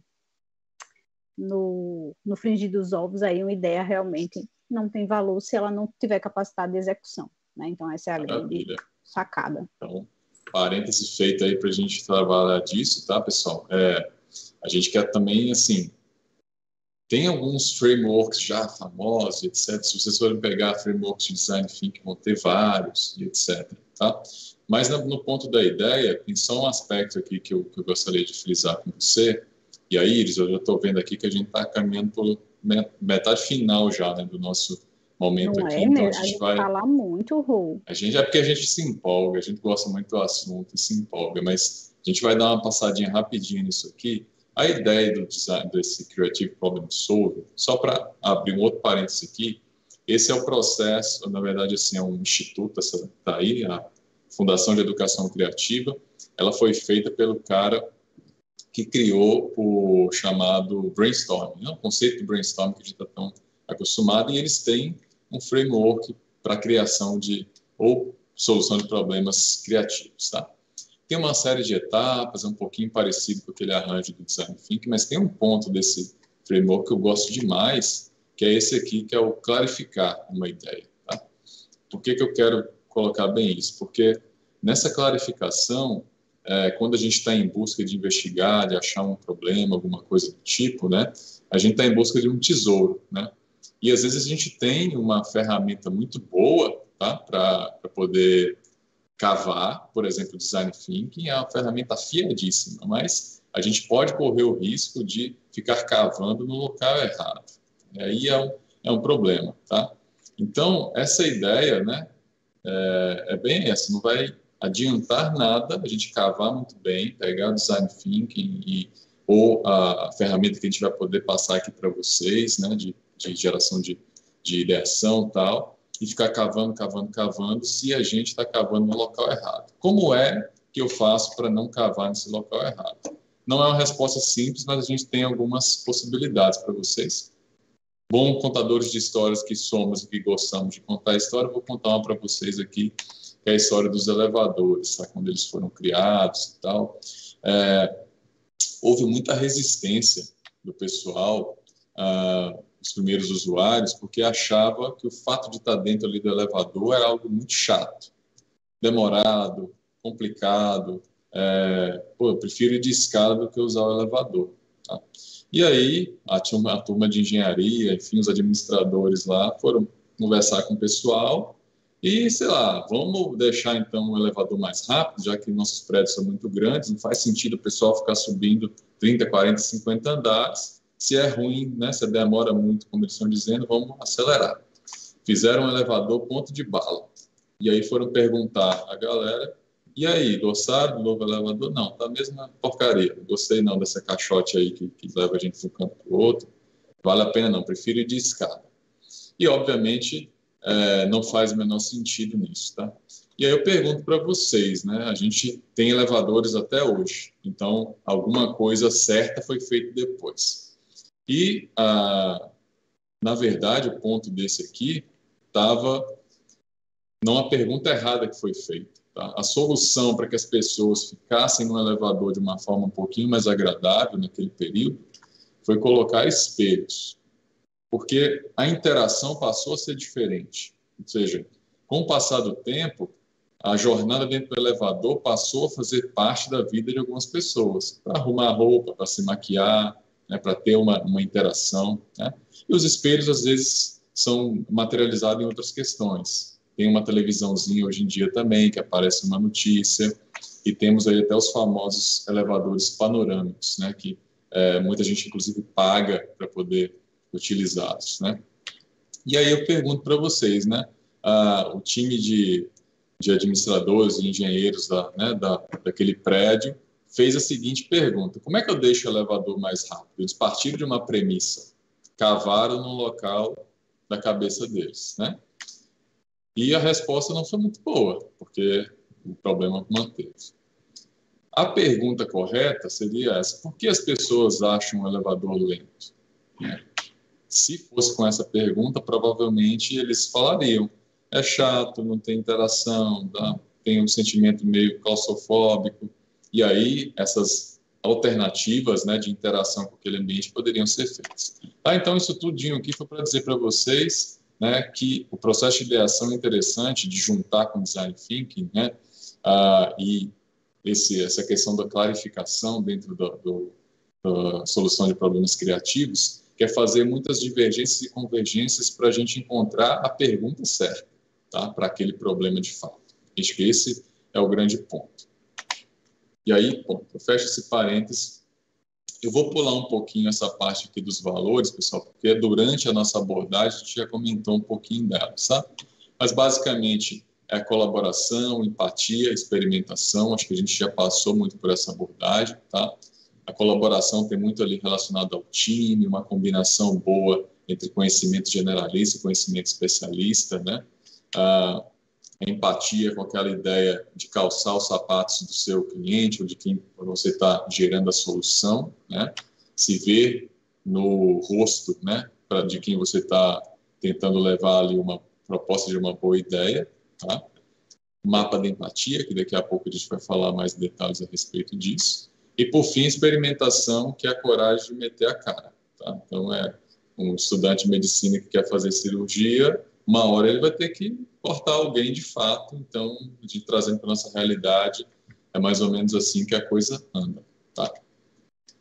frigir dos ovos, aí uma ideia realmente não tem valor se ela não tiver capacidade de execução, né? Então, essa é a grande sacada. Então, parênteses feito aí para a gente trabalhar disso, tá, pessoal? A gente quer também, assim, Tem alguns frameworks já famosos, etc. Se vocês forem pegar frameworks de design thinking, vão ter vários, e etc. Tá? Mas no ponto da ideia, tem só um aspecto aqui que eu gostaria de frisar com você. E aí, Iris, eu já estou vendo aqui que a gente está caminhando por metade final já, né, do nosso momento Não aqui. é, Então, né? A gente vai... fala muito, Rô. É porque a gente se empolga, a gente gosta muito do assunto e se empolga, mas a gente vai dar uma passadinha rapidinho nisso aqui. A ideia do design desse Creative Problem Solving, só para abrir um outro parênteses aqui, esse é o processo, na verdade, assim, é um instituto, está aí, a Fundação de Educação Criativa, ela foi feita pelo cara que criou o chamado brainstorming, né? O conceito do brainstorming que a gente está tão acostumado, e eles têm um framework para a criação ou solução de problemas criativos, tá? Tem uma série de etapas, é um pouquinho parecido com aquele arranjo do Design Thinking, mas tem um ponto desse framework que eu gosto demais, que é esse aqui, que é o clarificar uma ideia, tá? Por que eu quero colocar bem isso? Porque nessa clarificação, quando a gente está em busca de investigar, de achar um problema, alguma coisa do tipo, né? A gente está em busca de um tesouro, né? E às vezes a gente tem uma ferramenta muito boa, tá? Para poder cavar, por exemplo, Design Thinking é uma ferramenta afiadíssima, mas a gente pode correr o risco de ficar cavando no local errado. E aí é um problema, tá? Então, essa ideia, né, é bem essa, não vai adiantar nada a gente cavar muito bem, pegar o Design Thinking ou a ferramenta que a gente vai poder passar aqui para vocês, né, de geração de ideação e tal, e ficar cavando, se a gente está cavando no local errado. Como é que eu faço para não cavar nesse local errado? Não é uma resposta simples, mas a gente tem algumas possibilidades para vocês. Bom, contadores de histórias que somos e que gostamos de contar história, vou contar uma para vocês aqui, que é a história dos elevadores, tá? Quando eles foram criados e tal. Houve muita resistência do pessoal, os primeiros usuários, porque achava que o fato de estar dentro ali do elevador era algo muito chato, demorado, complicado. Eu prefiro ir de escada do que usar o elevador. Tá? E aí, a turma de engenharia, enfim, os administradores lá foram conversar com o pessoal e, sei lá, vamos deixar então o elevador mais rápido, já que nossos prédios são muito grandes, não faz sentido o pessoal ficar subindo 30, 40, 50 andares. Se é ruim, né, se demora muito, como eles estão dizendo, vamos acelerar. Fizeram um elevador ponto de bala. E aí foram perguntar a galera, e aí, gostaram do novo elevador? Não, tá a mesma porcaria. Não gostei não dessa caixote aí que leva a gente de um canto para o outro. Vale a pena não, prefiro ir de escada. E, obviamente, não faz o menor sentido nisso, tá? E aí eu pergunto para vocês, né? A gente tem elevadores até hoje, então alguma coisa certa foi feita depois. E, na verdade, o ponto desse aqui estava numa pergunta errada que foi feita. Tá? A solução para que as pessoas ficassem no elevador de uma forma um pouquinho mais agradável naquele período foi colocar espelhos, porque a interação passou a ser diferente. Ou seja, com o passar do tempo, a jornada dentro do elevador passou a fazer parte da vida de algumas pessoas, para arrumar roupa, para se maquiar, né, para ter uma interação. Né? E os espelhos, às vezes, são materializados em outras questões. Tem uma televisãozinha hoje em dia também, que aparece uma notícia, e temos aí até os famosos elevadores panorâmicos, né, que muita gente, inclusive, paga para poder utilizá-los. Né? E aí eu pergunto para vocês, né, o time de administradores e engenheiros daquele prédio fez a seguinte pergunta: como é que eu deixo o elevador mais rápido? Eles partiram de uma premissa, cavaram no local da cabeça deles, né? E a resposta não foi muito boa, porque o problema manteve. A pergunta correta seria essa: por que as pessoas acham um elevador lento? Se fosse com essa pergunta, provavelmente eles falariam: é chato, não tem interação, tem um sentimento meio claustrofóbico. E aí, essas alternativas, né, de interação com aquele ambiente poderiam ser feitas. Então, isso tudinho aqui foi para dizer para vocês, né, que o processo de ideação é interessante, de juntar com Design Thinking, né, e essa questão da clarificação dentro da solução de problemas criativos, que é fazer muitas divergências e convergências para a gente encontrar a pergunta certa, tá? Para aquele problema de fato. Acho que esse é o grande ponto. E aí, ponto, eu fecho esse parênteses. Eu vou pular um pouquinho essa parte aqui dos valores, pessoal, porque durante a nossa abordagem a gente já comentou um pouquinho dela, sabe? Mas basicamente é colaboração, empatia, experimentação. Acho que a gente já passou muito por essa abordagem, tá? A colaboração tem muito ali relacionado ao time, uma combinação boa entre conhecimento generalista e conhecimento especialista, né? A empatia com aquela ideia de calçar os sapatos do seu cliente ou de quem você está gerando a solução, né? Se ver no rosto, né? De quem você está tentando levar ali uma proposta de uma boa ideia, tá? Mapa da empatia, que daqui a pouco a gente vai falar mais detalhes a respeito disso. E, por fim, experimentação, que é a coragem de meter a cara, tá? Então, um estudante de medicina que quer fazer cirurgia, uma hora ele vai ter que cortar alguém de fato. Então, de trazendo para nossa realidade, é mais ou menos assim que a coisa anda, tá?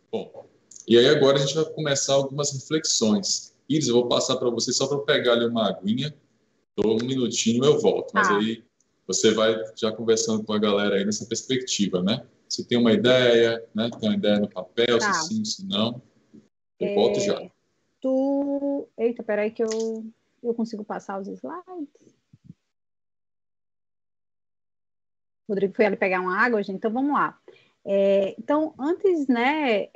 Bom, e aí agora a gente vai começar algumas reflexões. Iris, eu vou passar para você só para pegar ali uma aguinha. Dou um minutinho e eu volto. Mas aí você vai já conversando com a galera aí nessa perspectiva, né? Se tem uma ideia, né? Tem uma ideia no papel, se sim, se não. Eu volto já. Eita, peraí que eu consigo passar os slides. Rodrigo foi ali pegar uma água, gente, então vamos lá. Então, antes, né,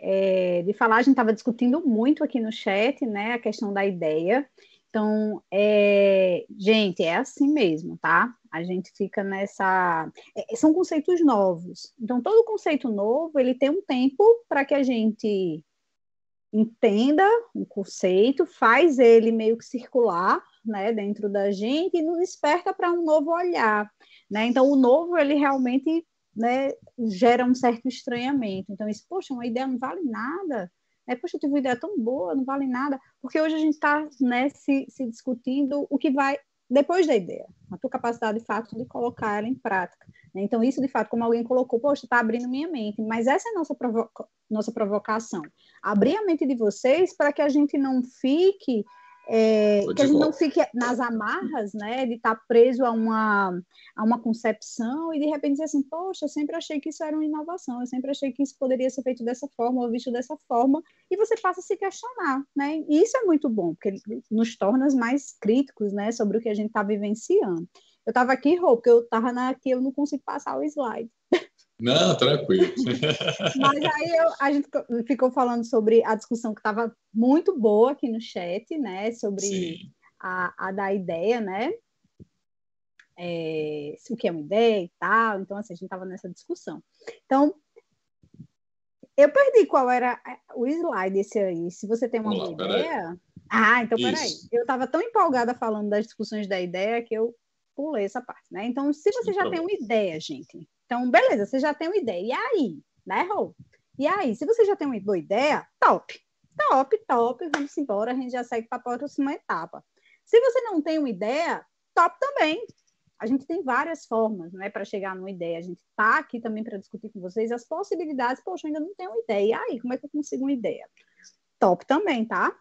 de falar, a gente estava discutindo muito aqui no chat, né, a questão da ideia. Então, gente, é assim mesmo, tá? A gente fica nessa... são conceitos novos. Então, todo conceito novo, ele tem um tempo para que a gente entenda um conceito, faz ele meio que circular, né, dentro da gente e nos desperta para um novo olhar, né? Então, o novo, ele realmente, né, gera um certo estranhamento. Então, isso, poxa, uma ideia não vale nada. Poxa, eu tive uma ideia tão boa, não vale nada. Porque hoje a gente está, né, se discutindo o que vai depois da ideia, a tua capacidade, de fato, de colocar ela em prática. Né? Então, isso, de fato, como alguém colocou, poxa, está abrindo minha mente. Mas essa é a nossa provocação. Abrir a mente de vocês para que a gente não fique... que a gente não fique nas amarras, né, de estar preso a uma concepção e de repente dizer assim, poxa, eu sempre achei que isso era uma inovação, eu sempre achei que isso poderia ser feito dessa forma ou visto dessa forma, e você passa a se questionar, né, e isso é muito bom, porque nos torna mais críticos, né, sobre o que a gente está vivenciando. Eu estava aqui, Rô, porque eu estava aqui, eu não consigo passar o slide. Não, tranquilo. Mas aí a gente ficou falando sobre a discussão que estava muito boa aqui no chat, né? Sobre a da ideia, né? O que é uma ideia e tal. Então, assim, a gente estava nessa discussão. Então, eu perdi qual era o slide esse aí. Se você tem uma boa ideia... então, peraí. Eu estava tão empolgada falando das discussões da ideia que eu pulei essa parte, né? Então, se você já tem uma ideia, gente... Então, beleza, você já tem uma ideia. E aí? Né, Rô? E aí, se você já tem uma boa ideia, top, vamos embora, a gente já segue para a próxima etapa. Se você não tem uma ideia, top também. A gente tem várias formas, né, para chegar numa ideia. A gente está aqui também para discutir com vocês as possibilidades. Poxa, eu ainda não tenho uma ideia. E aí, como é que eu consigo uma ideia? Top também, tá?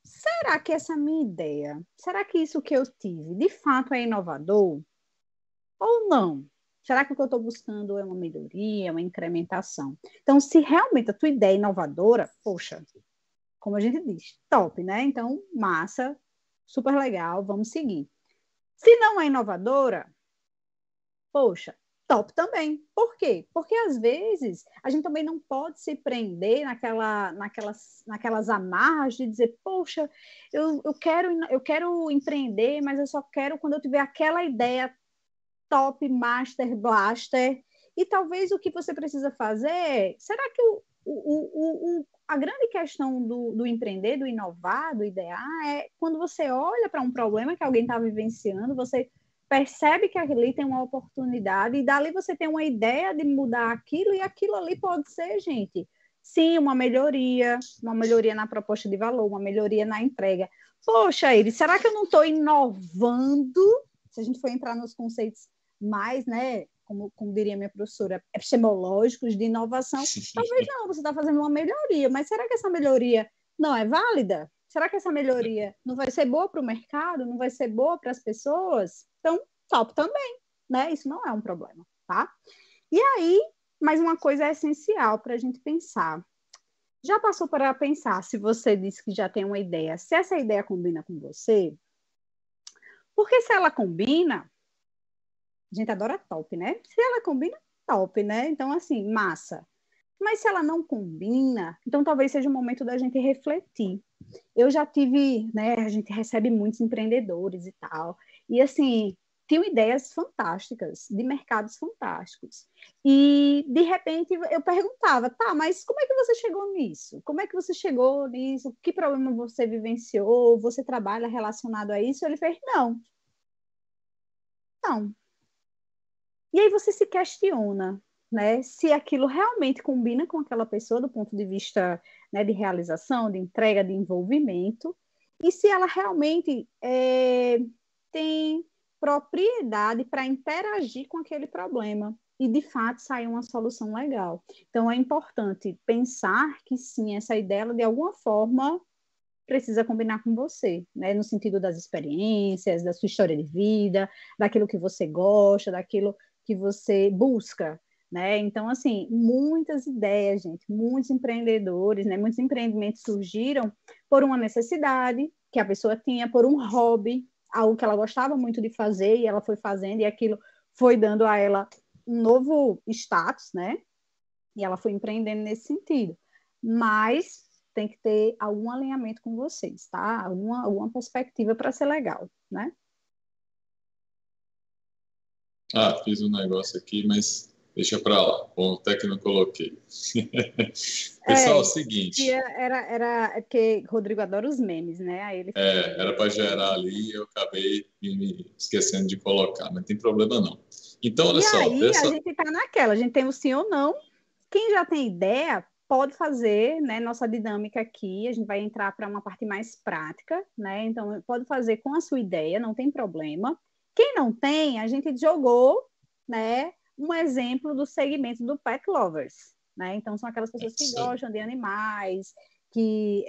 Será que essa minha ideia, será que isso que eu tive, de fato é inovador? Ou não? Será que o que eu estou buscando é uma melhoria, uma incrementação? Então, se realmente a tua ideia é inovadora, poxa, como a gente diz, top, né? Então, massa, super legal, vamos seguir. Se não é inovadora, poxa, top também. Por quê? Porque, às vezes, a gente também não pode se prender naquelas amarras de dizer, poxa, eu quero empreender, mas eu só quero quando eu tiver aquela ideia top, master, blaster, e talvez o que você precisa fazer, será que a grande questão do empreender, do inovar, do idear, é quando você olha para um problema que alguém está vivenciando, você percebe que ali tem uma oportunidade, e dali você tem uma ideia de mudar aquilo, e aquilo ali pode ser, gente, sim, uma melhoria na proposta de valor, uma melhoria na entrega. Poxa, Iris, será que eu não estou inovando? Se a gente for entrar nos conceitos mais, né, como diria minha professora, epistemológicos de inovação, talvez não, você está fazendo uma melhoria, mas será que essa melhoria não é válida? Será que essa melhoria não vai ser boa para o mercado? Não vai ser boa para as pessoas? Então, top também, né? Isso não é um problema, tá? E aí, mais uma coisa é essencial para a gente pensar. Já passou para pensar, se você disse que já tem uma ideia, se essa ideia combina com você? Porque se ela combina, a gente adora top, né? Se ela combina, top, né? Então, assim, massa. Mas se ela não combina, então talvez seja o momento da gente refletir. Eu já tive, né? A gente recebe muitos empreendedores e tal. E, assim, tinham ideias fantásticas, de mercados fantásticos. E, de repente, eu perguntava, tá, mas como é que você chegou nisso? Como é que você chegou nisso? Que problema você vivenciou? Você trabalha relacionado a isso? Ele fez, não. Não. E aí você se questiona, né, se aquilo realmente combina com aquela pessoa do ponto de vista, né, de realização, de entrega, de envolvimento, e se ela realmente tem propriedade para interagir com aquele problema e, de fato, sair uma solução legal. Então, é importante pensar que, sim, essa ideia, de alguma forma, precisa combinar com você, né? No sentido das experiências, da sua história de vida, daquilo que você gosta, daquilo que você busca, né? Então, assim, muitas ideias, gente, muitos empreendedores, né? Muitos empreendimentos surgiram por uma necessidade que a pessoa tinha, por um hobby, algo que ela gostava muito de fazer e ela foi fazendo e aquilo foi dando a ela um novo status, né? E ela foi empreendendo nesse sentido. Mas tem que ter algum alinhamento com vocês, tá? Alguma perspectiva para ser legal, né? Ah, fiz um negócio aqui, mas deixa para lá. Bom, até que não coloquei. Pessoal, é o seguinte. É porque Rodrigo adora os memes, né? Aí ele fez era para gerar ali e eu acabei me esquecendo de colocar, mas não tem problema não. Então, olha só. E aí a gente está naquela, a gente tem o sim ou não. Quem já tem ideia pode fazer, né, nossa dinâmica aqui, a gente vai entrar para uma parte mais prática, né? Então, pode fazer com a sua ideia, não tem problema. Quem não tem, a gente jogou, né, um exemplo do segmento do pet lovers, né? Então, são aquelas pessoas que gostam de animais, que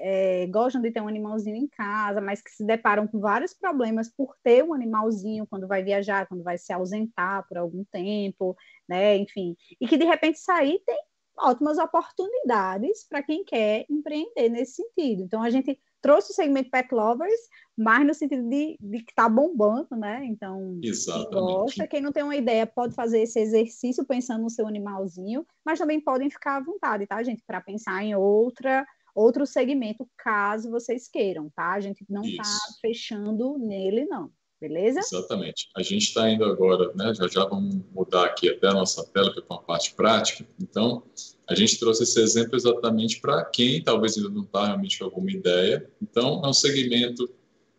gostam de ter um animalzinho em casa, mas que se deparam com vários problemas por ter um animalzinho quando vai viajar, quando vai se ausentar por algum tempo, né? Enfim, e que de repente sair tem ótimas oportunidades para quem quer empreender nesse sentido. Então, a gente trouxe o segmento Pet Lovers, mas no sentido de que está bombando, né? Então, exatamente. Quem gosta, quem não tem uma ideia pode fazer esse exercício pensando no seu animalzinho, mas também podem ficar à vontade, tá, gente? Para pensar em outro segmento, caso vocês queiram, tá? A gente não está fechando nele, não. Beleza? Exatamente. A gente está indo agora, né? Já vamos mudar aqui até a nossa tela para uma parte prática. Então, a gente trouxe esse exemplo exatamente para quem talvez ainda não está realmente com alguma ideia. Então, é um segmento,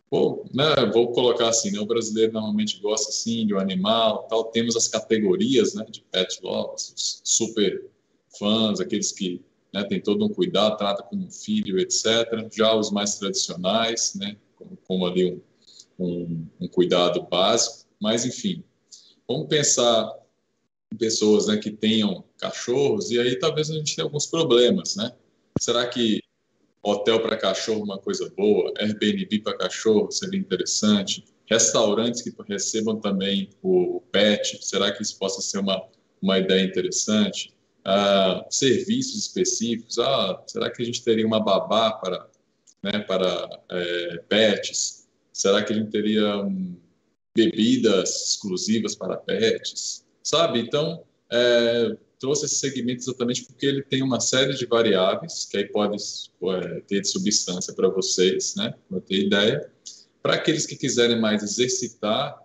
vou colocar assim, né? O brasileiro normalmente gosta assim de um animal, tal. Temos as categorias, né? De pet lovers, os super fãs, aqueles que, né, tem todo um cuidado, trata como um filho, etc. Já os mais tradicionais, né? Como ali um cuidado básico, mas enfim, vamos pensar em pessoas, né, que tenham cachorros e aí talvez a gente tenha alguns problemas, né? Será que hotel para cachorro é uma coisa boa? Airbnb para cachorro seria interessante? Restaurantes que recebam também o pet, será que isso possa ser uma ideia interessante? Serviços específicos, será que a gente teria uma babá para pets? Será que a gente teria bebidas exclusivas para pets? Sabe? Então, trouxe esse segmento exatamente porque ele tem uma série de variáveis que aí pode ter de substância para vocês, né? Para ter ideia. Para aqueles que quiserem mais exercitar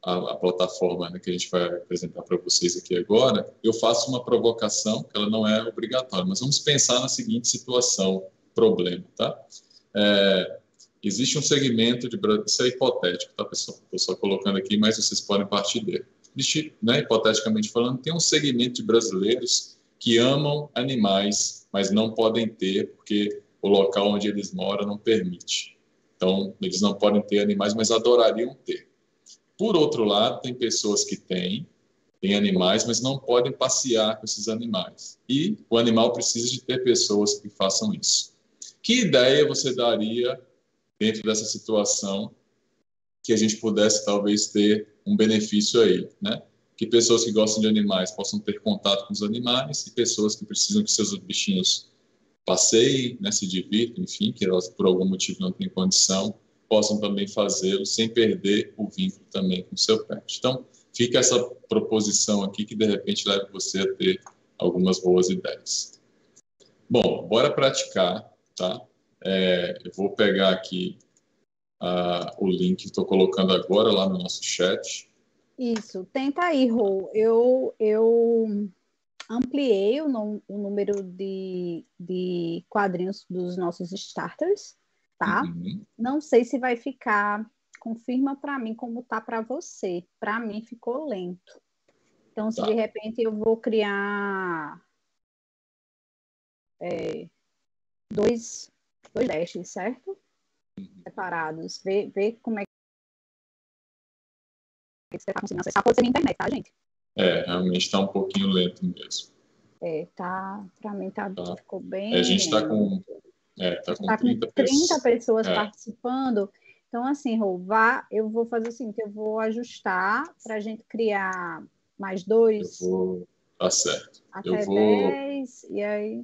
a plataforma, né, que a gente vai apresentar para vocês aqui agora, eu faço uma provocação, que ela não é obrigatória, mas vamos pensar na seguinte situação, problema, tá? Existe um segmento isso é hipotético, tá, pessoal? Estou só colocando aqui, mas vocês podem partir dele. Existe, né, hipoteticamente falando, tem um segmento de brasileiros que amam animais, mas não podem ter, porque o local onde eles moram não permite. Então, eles não podem ter animais, mas adorariam ter. Por outro lado, tem pessoas que têm animais, mas não podem passear com esses animais. E o animal precisa de ter pessoas que façam isso. Que ideia você daria dentro dessa situação que a gente pudesse talvez ter um benefício aí, né? Que pessoas que gostam de animais possam ter contato com os animais e pessoas que precisam que seus bichinhos passeiem, né, se divirtam, enfim, que elas por algum motivo não têm condição, possam também fazê-lo sem perder o vínculo também com o seu pet. Então, fica essa proposição aqui que de repente leva você a ter algumas boas ideias. Bom, bora praticar, tá? Eu vou pegar aqui o link que estou colocando agora lá no nosso chat. Isso, tenta aí, Rô. Eu ampliei o número de quadrinhos dos nossos starters, tá? Uhum. Não sei se vai ficar. Confirma para mim como tá para você. Para mim ficou lento. Então, se de repente eu vou criar dois dashes, certo? Separados. Ver como é que você está conseguindo acessar. Pode ser na internet, tá, gente? Realmente está um pouquinho lento mesmo. Para mim ficou bem. A gente está com, tá com 30 pessoas participando. Então, assim, Rô, eu vou fazer o seguinte, eu vou ajustar para a gente criar mais 2. Tá certo. Até 10, e aí...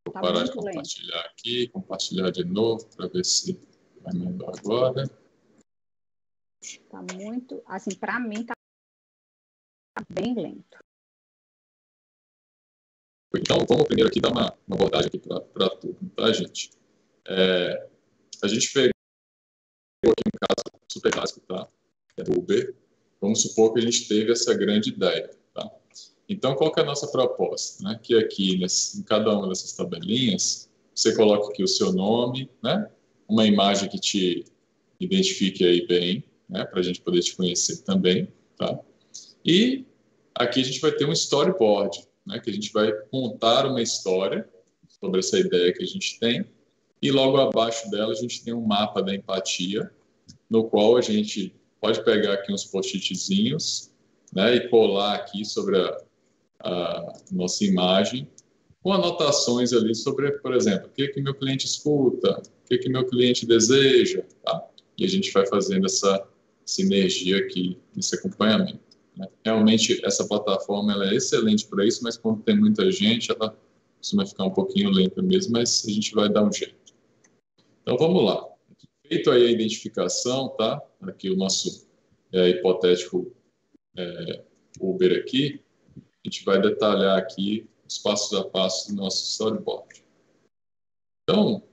Vou parar de compartilhar aqui, compartilhar de novo para ver se vai melhor agora. Tá muito... Assim, para mim, tá bem lento. Então, vamos primeiro aqui dar uma abordagem aqui para tudo, tá, gente? A gente pegou aqui um caso super básico, tá? Do Uber. Vamos supor que a gente teve essa grande ideia, tá? Então, qual que é a nossa proposta? Né? Que aqui, em cada uma dessas tabelinhas, você coloca aqui o seu nome, né? Uma imagem que te identifique aí bem, né? Para a gente poder te conhecer também, tá? E aqui a gente vai ter um storyboard, né? Que a gente vai contar uma história sobre essa ideia que a gente tem, e logo abaixo dela a gente tem um mapa da empatia, no qual a gente pode pegar aqui uns post-itzinhos, né? E colar aqui sobre a nossa imagem, com anotações ali sobre, por exemplo, o que meu cliente escuta, o que meu cliente deseja, tá? E a gente vai fazendo essa sinergia aqui, esse acompanhamento, né? Realmente, essa plataforma ela é excelente para isso, mas quando tem muita gente, ela costuma ficar um pouquinho lenta mesmo, mas a gente vai dar um jeito. Então, vamos lá. Feito aí a identificação, tá? Aqui o nosso hipotético Uber aqui, a gente vai detalhar aqui os passos a passos do nosso storyboard. Então,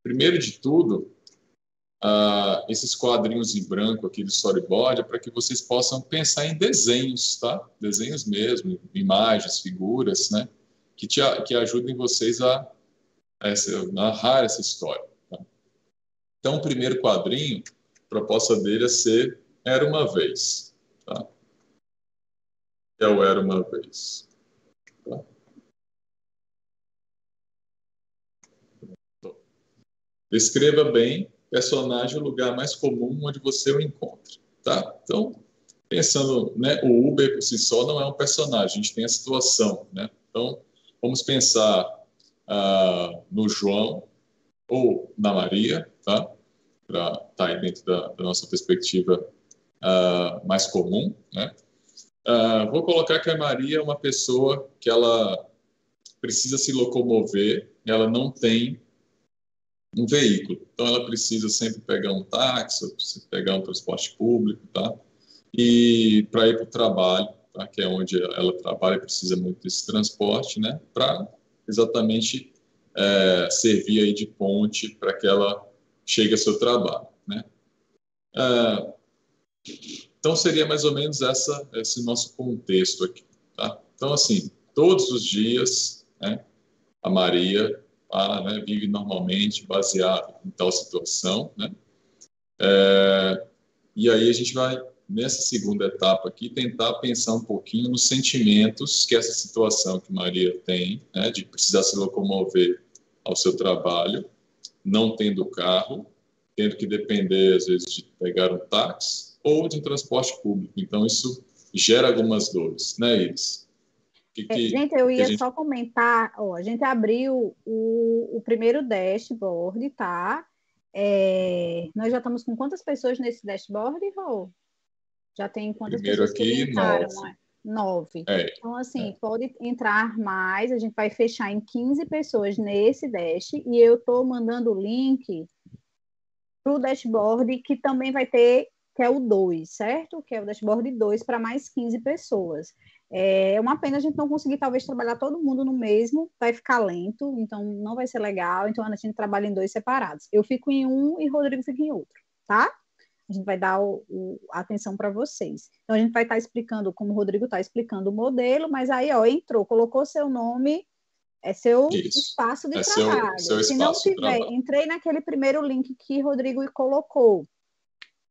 primeiro de tudo, esses quadrinhos em branco aqui do storyboard é para que vocês possam pensar em desenhos, tá? Desenhos mesmo, imagens, figuras, né? Que ajudem vocês a narrar essa história. Tá? Então, o primeiro quadrinho, a proposta dele é ser Era uma Vez. Tá? Era uma Vez. Tá? Descreva bem personagem o lugar mais comum onde você o encontra, tá? Então, pensando, né, o Uber por si só não é um personagem, a gente tem a situação, né? Então, vamos pensar no João ou na Maria, tá? Para estar aí dentro da nossa perspectiva mais comum, né? Vou colocar que a Maria é uma pessoa que ela precisa se locomover, ela não tem um veículo. Então, ela precisa sempre pegar um táxi, pegar um transporte público, tá? E para ir para o trabalho, tá? Que é onde ela trabalha, precisa muito desse transporte, né? Para exatamente servir aí de ponte para que ela chegue ao seu trabalho, né? Então, seria mais ou menos esse nosso contexto aqui, tá? Então, assim, todos os dias, né, a Maria né, vive normalmente baseado em tal situação, né? E aí a gente vai, nessa segunda etapa aqui, tentar pensar um pouquinho nos sentimentos que essa situação que Maria tem, né, de precisar se locomover ao seu trabalho, não tendo carro, tendo que depender, às vezes, de pegar um táxi ou de um transporte público. Então, isso gera algumas dores, né, Iris? Gente, eu que a ia gente... só comentar, ó, a gente abriu o primeiro dashboard, tá? Nós já estamos com quantas pessoas nesse dashboard, Rô? Já tem quantas Primeiro pessoas que aqui, entraram, 9. né? 9. É, Então, assim, é. pode entrar mais, a gente vai fechar em 15 pessoas nesse dash, e eu estou mandando o link para o dashboard, que também vai ter, que é o 2, certo? Que é o dashboard 2 para mais 15 pessoas. É uma pena a gente não conseguir, talvez, trabalhar todo mundo no mesmo, vai ficar lento, então não vai ser legal, então a gente trabalha em 2 separados. Eu fico em um e Rodrigo fica em outro, tá? A gente vai dar a atenção para vocês. Então, a gente vai estar explicando, como o Rodrigo está explicando o modelo, mas aí, ó, entrou, colocou seu nome, é seu Isso. espaço de É trabalho. seu Se não espaço de tiver, trabalho. entrei naquele primeiro link que Rodrigo colocou.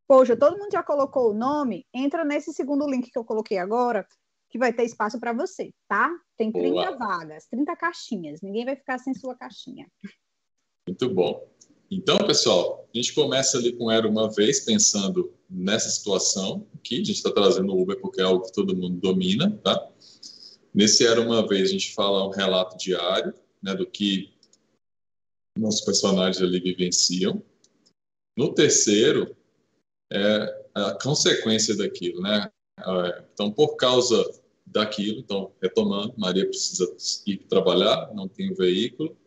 Poxa, todo mundo já colocou o nome? Entra nesse segundo link que eu coloquei agora, que vai ter espaço para você, tá? Tem 30 Boa. vagas, 30 caixinhas. Ninguém vai ficar sem sua caixinha. Muito bom. Então, pessoal, a gente começa ali com Era Uma Vez, pensando nessa situação aqui. A gente está trazendo o Uber porque é algo que todo mundo domina, tá? Nesse Era Uma Vez, a gente fala um relato diário, né, do que nossos personagens ali vivenciam. No terceiro, é a consequência daquilo, né? Então, por causa daquilo, então, retomando, Maria precisa ir trabalhar, não tem um veículo.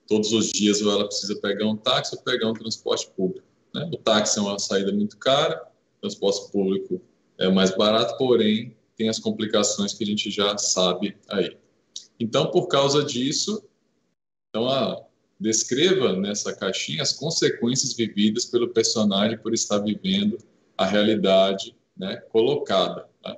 Todos os dias ou ela precisa pegar um táxi ou pegar um transporte público, né? O táxi é uma saída muito cara, o transporte público é mais barato, porém tem as complicações que a gente já sabe aí. Então, por causa disso, então, descreva nessa caixinha as consequências vividas pelo personagem por estar vivendo a realidade, né, colocada, né?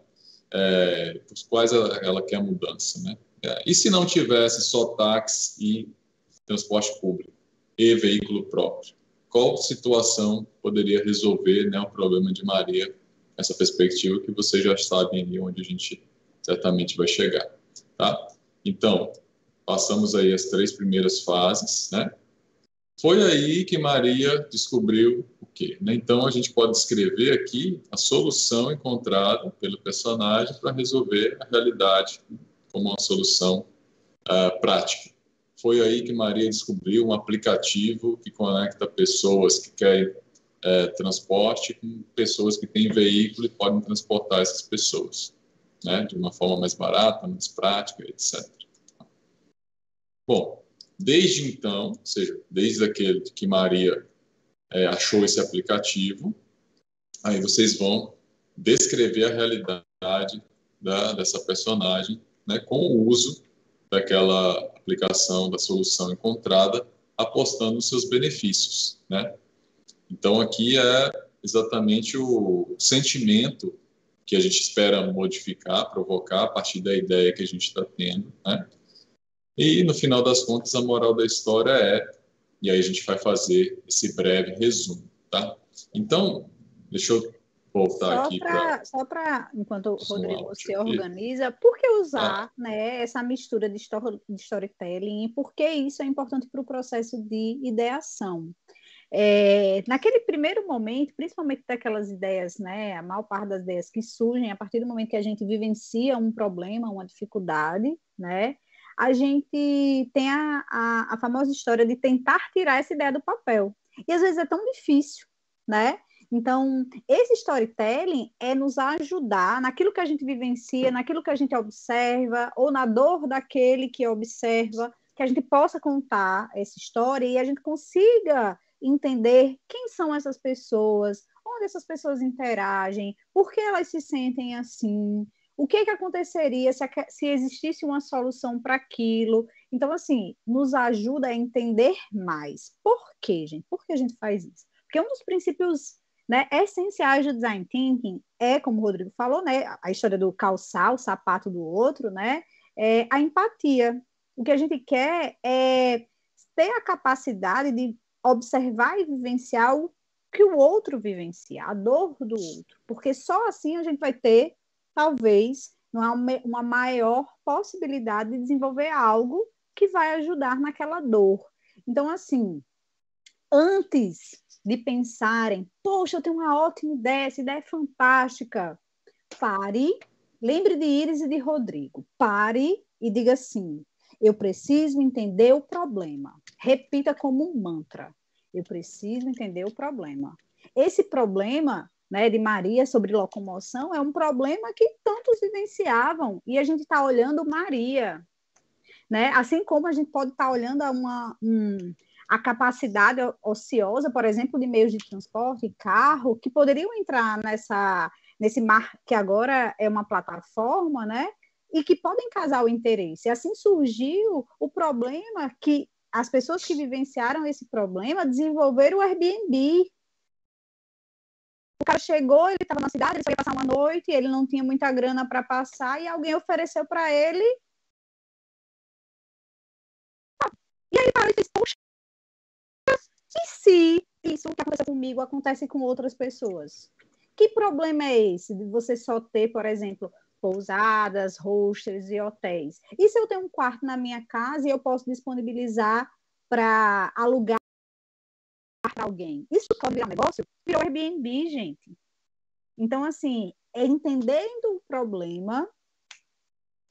Por quais ela quer a mudança, né? E se não tivesse só táxi e transporte público e veículo próprio? Qual situação poderia resolver, né, o problema de Maria, essa perspectiva que vocês já sabem ali onde a gente certamente vai chegar, tá? Então, passamos aí as 3 primeiras fases, né? Foi aí que Maria descobriu o quê? Né? Então, a gente pode escrever aqui a solução encontrada pelo personagem para resolver a realidade como uma solução prática. Foi aí que Maria descobriu um aplicativo que conecta pessoas que querem transporte com pessoas que têm veículo e podem transportar essas pessoas, né, de uma forma mais barata, mais prática, etc. Bom, desde então, ou seja, desde aquele que Maria achou esse aplicativo, aí vocês vão descrever a realidade dessa personagem, né, com o uso daquela aplicação, da solução encontrada, apostando nos seus benefícios, né? Então, aqui é exatamente o sentimento que a gente espera modificar, provocar a partir da ideia que a gente está tendo, né? E, no final das contas, a moral da história e aí a gente vai fazer esse breve resumo, tá? Então, deixa eu voltar aqui para Só para, enquanto o som Rodrigo áudio se aqui, organiza, por que tá? usar, né, essa mistura de storytelling e por que isso é importante para o processo de ideação? Naquele primeiro momento, principalmente daquelas ideias, né, a maior parte das ideias que surgem a partir do momento que a gente vivencia um problema, uma dificuldade, né, a gente tem a famosa história de tentar tirar essa ideia do papel. E às vezes é tão difícil, né? Então, esse storytelling é nos ajudar naquilo que a gente vivencia, naquilo que a gente observa, ou na dor daquele que observa, que a gente possa contar essa história e a gente consiga entender quem são essas pessoas, onde essas pessoas interagem, por que elas se sentem assim, o que aconteceria se existisse uma solução para aquilo. Então, assim, nos ajuda a entender mais. Por quê, gente? Por que a gente faz isso? Porque um dos princípios, né, essenciais do design thinking é, como o Rodrigo falou, né, a história do calçar o sapato do outro, né, a empatia. O que a gente quer é ter a capacidade de observar e vivenciar o que o outro vivencia, a dor do outro, porque só assim a gente vai ter, talvez, uma maior possibilidade de desenvolver algo que vai ajudar naquela dor. Então, assim, antes de pensarem, poxa, eu tenho uma ótima ideia, essa ideia é fantástica, pare lembre de Iris e de Rodrigo. Pare e diga assim: eu preciso entender o problema. Repita como um mantra: eu preciso entender o problema. Esse problema, né, de Maria sobre locomoção é um problema que tantos vivenciavam, e a gente está olhando Maria, né? Assim como a gente pode estar olhando a capacidade ociosa, por exemplo, de meios de transporte, carro, que poderiam entrar nesse mar, que agora é uma plataforma, né? E que podem causar o interesse. Assim surgiu o problema que as pessoas que vivenciaram esse problema desenvolveram o Airbnb. O cara chegou, ele estava na cidade, ele só ia passar uma noite, ele não tinha muita grana para passar, e alguém ofereceu para ele. E aí ele disse: poxa, e se isso que acontece comigo acontece com outras pessoas? Que problema é esse de você só ter, por exemplo, pousadas, hostels e hotéis? E se eu tenho um quarto na minha casa e eu posso disponibilizar para alugar para alguém? Isso pode virar um negócio? Virou Airbnb, gente. Então, assim, é entendendo o problema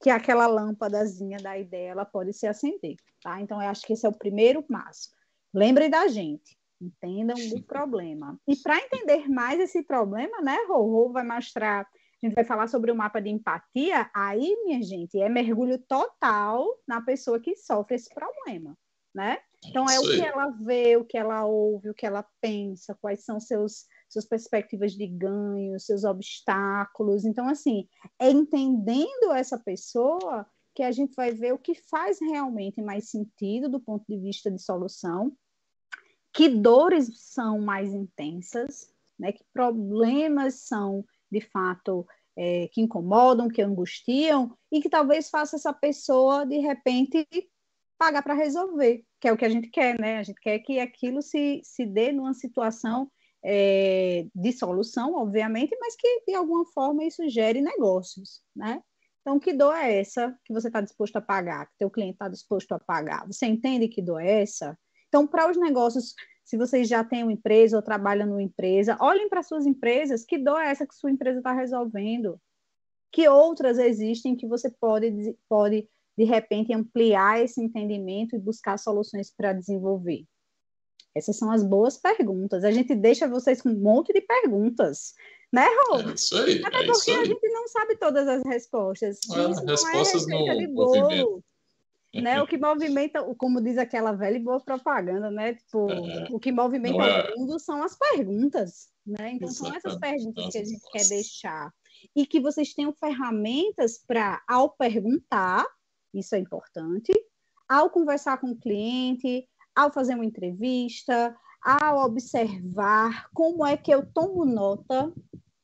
que aquela lâmpadazinha da ideia ela pode se acender, tá? Então, eu acho que esse é o primeiro passo. Lembrem da gente, entendam o problema. E para entender mais esse problema, né, Rô vai mostrar, a gente vai falar sobre o mapa de empatia, aí, minha gente, é mergulho total na pessoa que sofre esse problema, né? Então, é o que ela vê, o que ela ouve, o que ela pensa, quais são suas perspectivas de ganho, seus obstáculos. Então, assim, é entendendo essa pessoa que a gente vai ver o que faz realmente mais sentido do ponto de vista de solução, que dores são mais intensas, né? Que problemas são, de fato, que incomodam, que angustiam, e que talvez faça essa pessoa, de repente, pagar para resolver, que é o que a gente quer, né? A gente quer que aquilo se dê numa situação de solução, obviamente, mas que, de alguma forma, isso gere negócios, né? Então, que dor é essa que você está disposto a pagar, que teu cliente está disposto a pagar? Você entende que dor é essa? Então, para os negócios, se vocês já têm uma empresa ou trabalham numa empresa, olhem para suas empresas, que dor é essa que sua empresa está resolvendo? Que outras existem que você pode, de repente, ampliar esse entendimento e buscar soluções para desenvolver? Essas são as boas perguntas. A gente deixa vocês com um monte de perguntas, né, Rô? É isso aí, Até porque a gente não sabe todas as respostas. Isso não é respostas receita de no movimento. bolo. Né? O que movimenta, como diz aquela velha e boa propaganda, né? Tipo, o que movimenta o mundo são as perguntas, né? Então, são essas perguntas que a gente quer deixar. E que vocês tenham ferramentas para, ao perguntar, isso é importante, ao conversar com o cliente, ao fazer uma entrevista, ao observar como é que eu tomo nota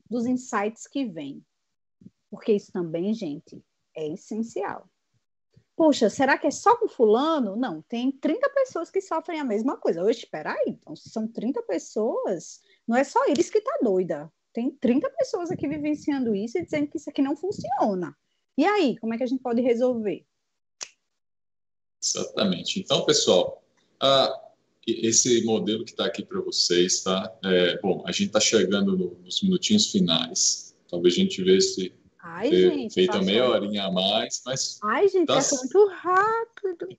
dos insights que vêm. Porque isso também, gente, é essencial. Poxa, será que é só com fulano? Não, tem 30 pessoas que sofrem a mesma coisa. Oxe, espera aí, então, se são 30 pessoas, não é só eles que tá doida. Tem 30 pessoas aqui vivenciando isso e dizendo que isso aqui não funciona. E aí, como é que a gente pode resolver? Exatamente. Então, pessoal, esse modelo que está aqui para vocês, tá? Bom, a gente está chegando nos minutinhos finais. Talvez a gente vê se feito meia horinha a mais, mas... Ai, gente, passou muito rápido.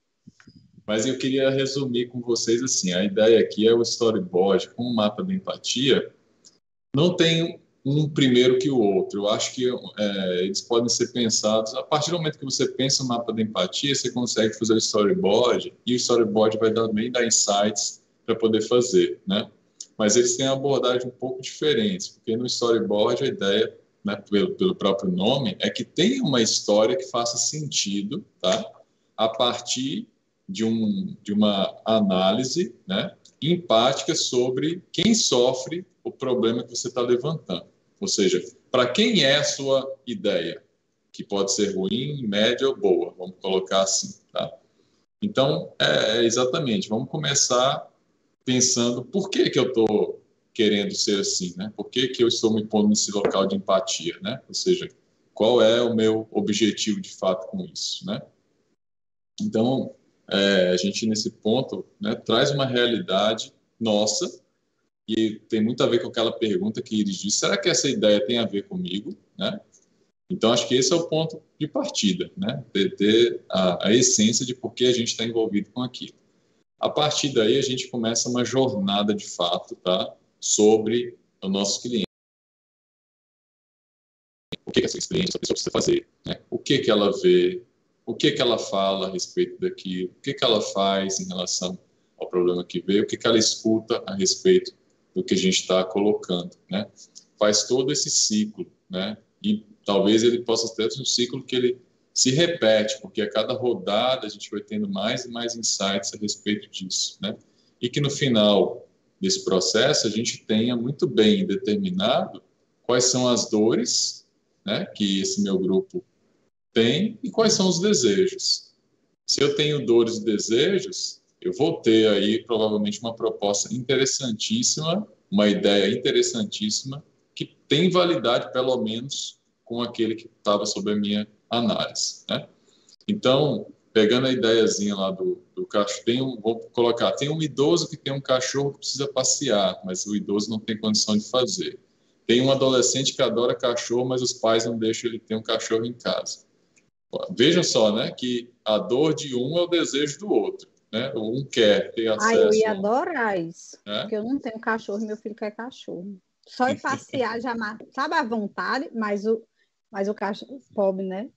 Mas eu queria resumir com vocês assim, a ideia aqui é o storyboard com o mapa da empatia. Não tem um primeiro que o outro. Eu acho que eles podem ser pensados... A partir do momento que você pensa no mapa da empatia, você consegue fazer o storyboard, e o storyboard vai também dar insights para poder fazer, né? Mas eles têm uma abordagem um pouco diferente, porque no storyboard a ideia, né, pelo próprio nome, é que tem uma história que faça sentido, tá? A partir de uma análise, né, empática sobre quem sofre o problema que você está levantando. Ou seja, para quem é a sua ideia, que pode ser ruim, média ou boa, vamos colocar assim, tá? Então, exatamente, vamos começar pensando por que eu estou querendo ser assim, né? Por que eu estou me pondo nesse local de empatia, né? Ou seja, qual é o meu objetivo de fato com isso, né? Então, a gente nesse ponto, né, traz uma realidade nossa, e tem muito a ver com aquela pergunta que eles dizem: será que essa ideia tem a ver comigo, né? Então, acho que esse é o ponto de partida, né? Ter a essência de por que a gente está envolvido com aquilo. A partir daí, a gente começa uma jornada de fato, tá? Sobre o nosso cliente. O que essa experiência a pessoa precisa fazer, né? O que ela vê, o que ela fala a respeito daquilo, o que ela faz em relação ao problema que vê, o que ela escuta a respeito do que a gente está colocando, né? Faz todo esse ciclo, né? E talvez ele possa ter um ciclo que ele se repete, porque a cada rodada a gente vai tendo mais e mais insights a respeito disso, né? E que no final desse processo a gente tenha muito bem determinado quais são as dores, né, que esse meu grupo tem e quais são os desejos. Se eu tenho dores e desejos, eu vou ter aí provavelmente uma proposta interessantíssima, uma ideia interessantíssima que tem validade pelo menos com aquele que estava sob a minha análise, né? Então, pegando a ideiazinha lá do cachorro, vou colocar, tem um idoso que tem um cachorro que precisa passear, mas o idoso não tem condição de fazer. Tem um adolescente que adora cachorro, mas os pais não deixam ele ter um cachorro em casa. Vejam só, né, que a dor de um é o desejo do outro, né? Um quer ter acesso... eu ia adorar isso, né? Porque eu não tenho cachorro, meu filho quer cachorro. Só ir passear já sabe a vontade, mas o cachorro pobre, né?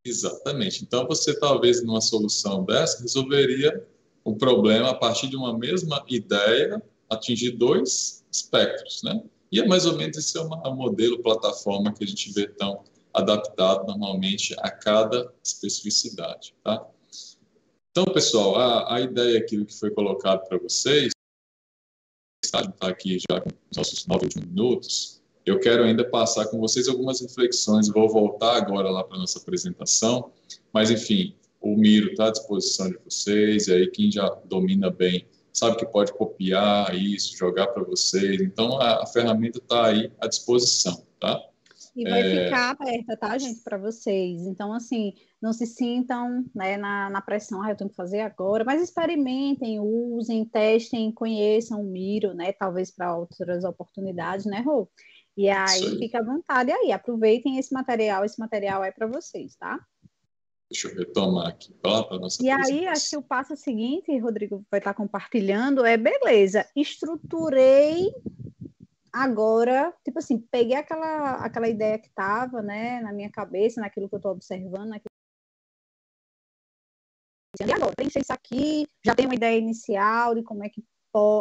Exatamente. Então, você talvez numa solução dessa resolveria o problema a partir de uma mesma ideia, atingir dois espectros, né? E é mais ou menos esse é um modelo, plataforma que a gente vê tão adaptado normalmente a cada especificidade, tá? Então, pessoal, a ideia aqui que foi colocado para vocês, está aqui já com os nossos 9 minutos, eu quero ainda passar com vocês algumas reflexões, vou voltar agora lá para a nossa apresentação, mas, enfim, o Miro está à disposição de vocês, e aí quem já domina bem sabe que pode copiar isso, jogar para vocês, então a ferramenta está aí à disposição, tá? E vai ficar aberta, tá, gente, para vocês. Então, assim, não se sintam, né, na pressão, eu tenho que fazer agora, mas experimentem, usem, testem, conheçam o Miro, né, talvez para outras oportunidades, né, Rô? E aí, fica à vontade aí, aproveitem esse material é para vocês, tá? Deixa eu retomar aqui lá para a nossa E aí, acho que o passo seguinte, Rodrigo vai estar compartilhando, beleza, estruturei agora, tipo assim, peguei aquela ideia que estava, né, na minha cabeça, naquilo que eu estou observando, e agora, pensei isso aqui, já tenho uma ideia inicial de como é que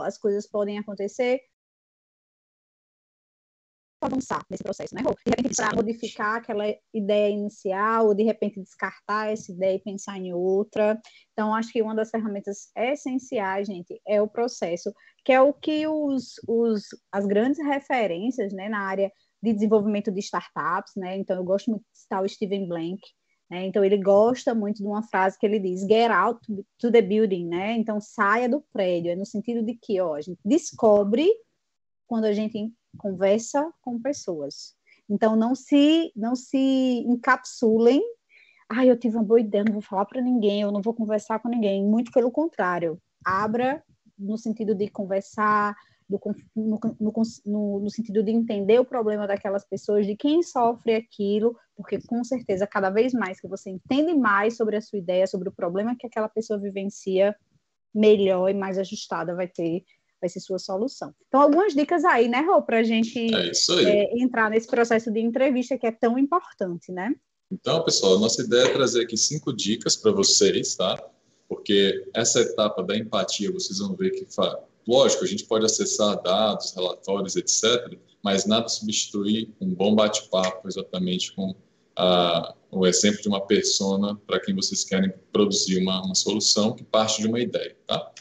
as coisas podem acontecer, avançar nesse processo, né, Rô? De repente, para modificar aquela ideia inicial, ou de repente descartar essa ideia e pensar em outra. Então, acho que uma das ferramentas essenciais, gente, é o processo, que é o que as grandes referências, né, na área de desenvolvimento de startups, né? Então, eu gosto muito de citar o Steven Blank, né? Então, ele gosta muito de uma frase que ele diz, get out to the building, né? Então, saia do prédio, no sentido de que, ó, a gente descobre quando a gente conversa com pessoas. Então, não se encapsulem. Eu tive uma boa ideia, não vou falar para ninguém, eu não vou conversar com ninguém. Muito pelo contrário. Abra no sentido de conversar, no sentido de entender o problema daquelas pessoas, de quem sofre aquilo, porque com certeza, cada vez mais que você entende mais sobre a sua ideia, sobre o problema que aquela pessoa vivencia, melhor e mais ajustada vai ser sua solução. Então, algumas dicas aí, né, Rô, para a gente entrar nesse processo de entrevista que é tão importante, né? Então, pessoal, a nossa ideia é trazer aqui 5 dicas para vocês, tá? Porque essa etapa da empatia, vocês vão ver que, lógico, a gente pode acessar dados, relatórios, etc., mas nada substitui um bom bate-papo exatamente com o exemplo de uma persona para quem vocês querem produzir uma solução que parte de uma ideia, tá?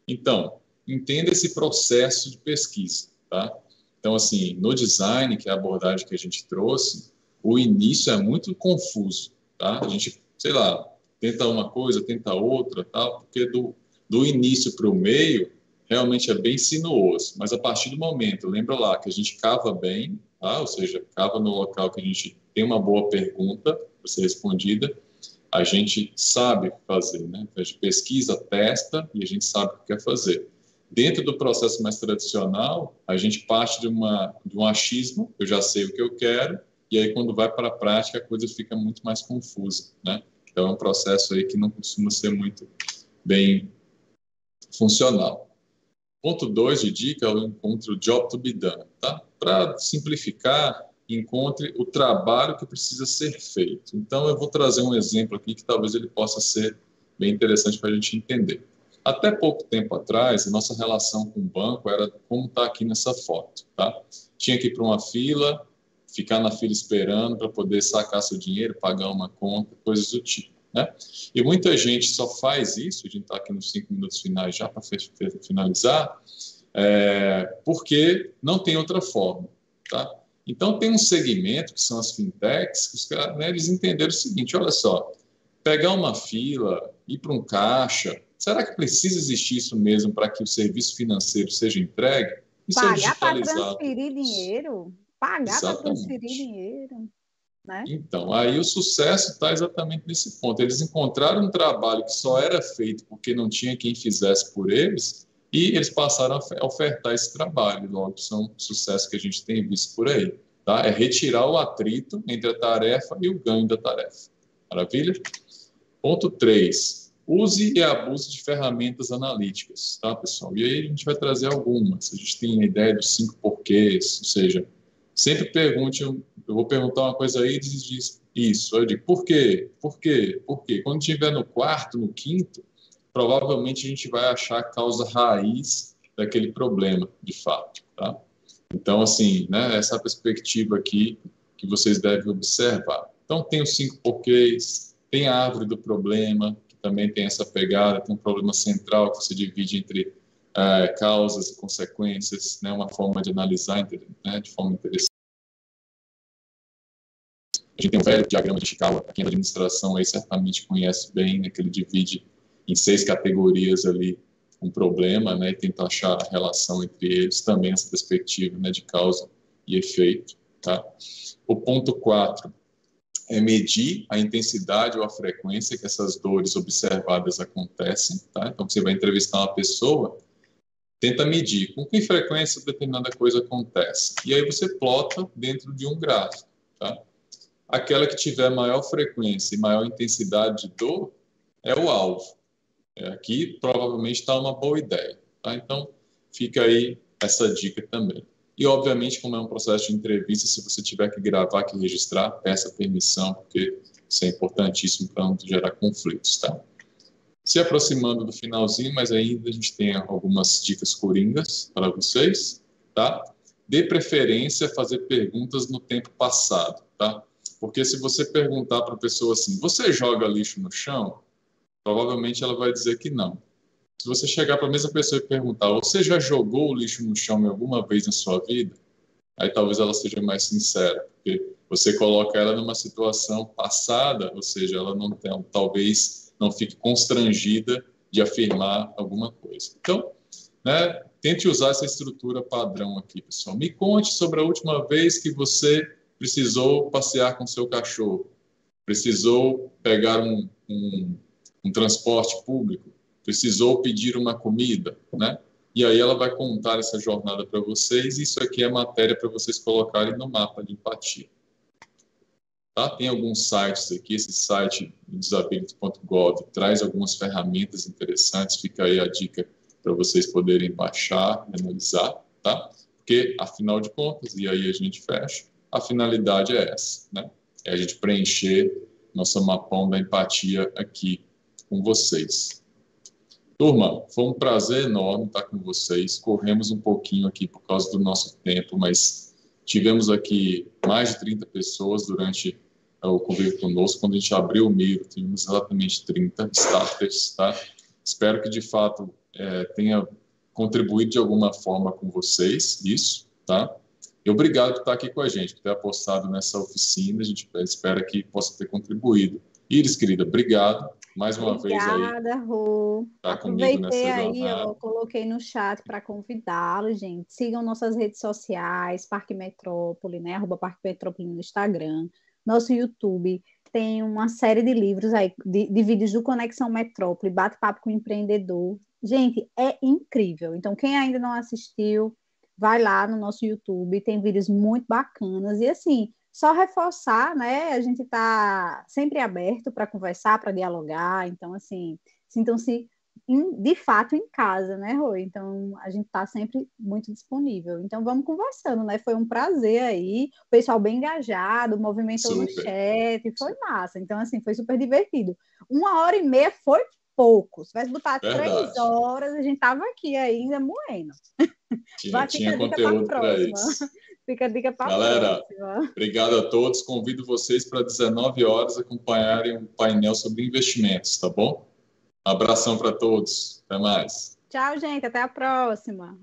Então, entenda esse processo de pesquisa, tá? Então, assim, no design, que é a abordagem que a gente trouxe, o início é muito confuso, tá? A gente, sei lá, tenta uma coisa, tenta outra, tá? Porque do início para o meio, realmente é bem sinuoso, mas a partir do momento, lembra lá, que a gente cava bem, tá? Ou seja, cava no local que a gente tem uma boa pergunta para ser respondida, a gente sabe fazer, né? A gente pesquisa, testa e a gente sabe o que quer fazer. Dentro do processo mais tradicional, a gente parte de um achismo, eu já sei o que eu quero, e aí quando vai para a prática a coisa fica muito mais confusa, né? Então é um processo aí que não costuma ser muito bem funcional. Ponto 2 de dica é o encontro job to be done, tá? Para simplificar, encontre o trabalho que precisa ser feito. Então, eu vou trazer um exemplo aqui que talvez ele possa ser bem interessante para a gente entender. Até pouco tempo atrás, a nossa relação com o banco era como está aqui nessa foto, tá? Tinha que ir para uma fila, ficar na fila esperando para poder sacar seu dinheiro, pagar uma conta, coisas do tipo, né? E muita gente só faz isso, a gente está aqui nos 5 minutos finais já para finalizar, porque não tem outra forma, tá? Então, tem um segmento, que são as fintechs, que os caras, né, eles entenderam o seguinte, olha só, pegar uma fila, ir para um caixa, será que precisa existir isso mesmo para que o serviço financeiro seja entregue? Isso é Pagar para digitalizado. transferir dinheiro? Pagar para transferir dinheiro, né? Então, aí o sucesso está exatamente nesse ponto. Eles encontraram um trabalho que só era feito porque não tinha quem fizesse por eles, e eles passaram a ofertar esse trabalho. Logo, são sucessos que a gente tem visto por aí. Tá? É retirar o atrito entre a tarefa e o ganho da tarefa. Maravilha? Ponto 3. Use e abuse de ferramentas analíticas, tá, pessoal? E aí a gente vai trazer algumas. A gente tem a ideia dos 5 porquês, ou seja, sempre pergunte, eu vou perguntar uma coisa aí e diz isso. Eu digo, por quê? Por quê? Por quê? Quando estiver no quarto, no quinto, provavelmente a gente vai achar a causa raiz daquele problema, de fato, tá? Então, assim, né, essa perspectiva aqui que vocês devem observar. Então, tem os 5 porquês, tem a árvore do problema, que também tem essa pegada, tem um problema central que se divide entre causas e consequências, né, uma forma de analisar, né, de forma interessante. A gente tem um velho diagrama de Ishikawa, quem é da administração aí certamente conhece bem, né, que ele divide em 6 categorias ali um problema, né, e tenta achar a relação entre eles, também essa perspectiva, né, de causa e efeito, tá? O ponto 4 é medir a intensidade ou a frequência que essas dores observadas acontecem, tá? Então, você vai entrevistar uma pessoa, tenta medir com que frequência determinada coisa acontece, e aí você plota dentro de um gráfico, tá? Aquela que tiver maior frequência e maior intensidade de dor é o alvo. Aqui provavelmente está uma boa ideia, tá? Então, fica aí essa dica também. E, obviamente, como é um processo de entrevista, se você tiver que gravar, que registrar, peça permissão, porque isso é importantíssimo para não gerar conflitos, tá? Se aproximando do finalzinho, mas ainda a gente tem algumas dicas coringas para vocês, tá? Dê preferência a fazer perguntas no tempo passado, tá? Porque se você perguntar para a pessoa assim, você joga lixo no chão? Provavelmente ela vai dizer que não. Se você chegar para a mesma pessoa e perguntar, você já jogou o lixo no chão em alguma vez na sua vida? Aí talvez ela seja mais sincera, porque você coloca ela numa situação passada, ou seja, ela não tem, talvez não fique constrangida de afirmar alguma coisa. Então, né, tente usar essa estrutura padrão aqui, pessoal. Me conte sobre a última vez que você precisou passear com seu cachorro, precisou pegar um transporte público, precisou pedir uma comida, né? E aí ela vai contar essa jornada para vocês, e isso aqui é matéria para vocês colocarem no mapa de empatia. Tá? Tem alguns sites aqui, esse site disability.gov traz algumas ferramentas interessantes, fica aí a dica para vocês poderem baixar, analisar, tá? Porque, afinal de contas, e aí a gente fecha, a finalidade é essa, né? É a gente preencher nosso mapão da empatia aqui com vocês. Turma, foi um prazer enorme estar com vocês. Corremos um pouquinho aqui por causa do nosso tempo, mas tivemos aqui mais de 30 pessoas durante o convívio conosco. Quando a gente abriu o Miro, tivemos exatamente 30 starters, tá? Espero que, de fato, tenha contribuído de alguma forma com vocês, isso, tá? E obrigado por estar aqui com a gente, por ter apostado nessa oficina. A gente espera que possa ter contribuído. Iris, querida, obrigado mais uma vez aí. Obrigada, Rô. Tá comigo nessa Aproveitei aí, jornada. coloquei no chat para convidá-los, gente. Sigam nossas redes sociais, Parque Metrópole, né? @Parque Metrópole no Instagram. Nosso YouTube tem uma série de livros aí, de vídeos do Conexão Metrópole, bate-papo com o empreendedor. Gente, é incrível. Então, quem ainda não assistiu, vai lá no nosso YouTube, tem vídeos muito bacanas. E assim, só reforçar, né? A gente está sempre aberto para conversar, para dialogar. Então, assim, sintam-se de fato em casa, né, Rui? Então, a gente está sempre muito disponível. Então, vamos conversando, né? Foi um prazer aí, o pessoal bem engajado, movimentou no Super. chat, foi massa. Então, assim, foi super divertido. 1h30 foi pouco. Se tivesse botado Verdade. 3 horas, a gente estava aqui ainda moendo. Fica Tinha a dica para a conteúdo para próxima. isso. Fica a dica para a Galera, próxima. obrigado a todos. Convido vocês para 19 horas acompanharem um painel sobre investimentos, tá bom? Um abração para todos. Até mais. Tchau, gente. Até a próxima.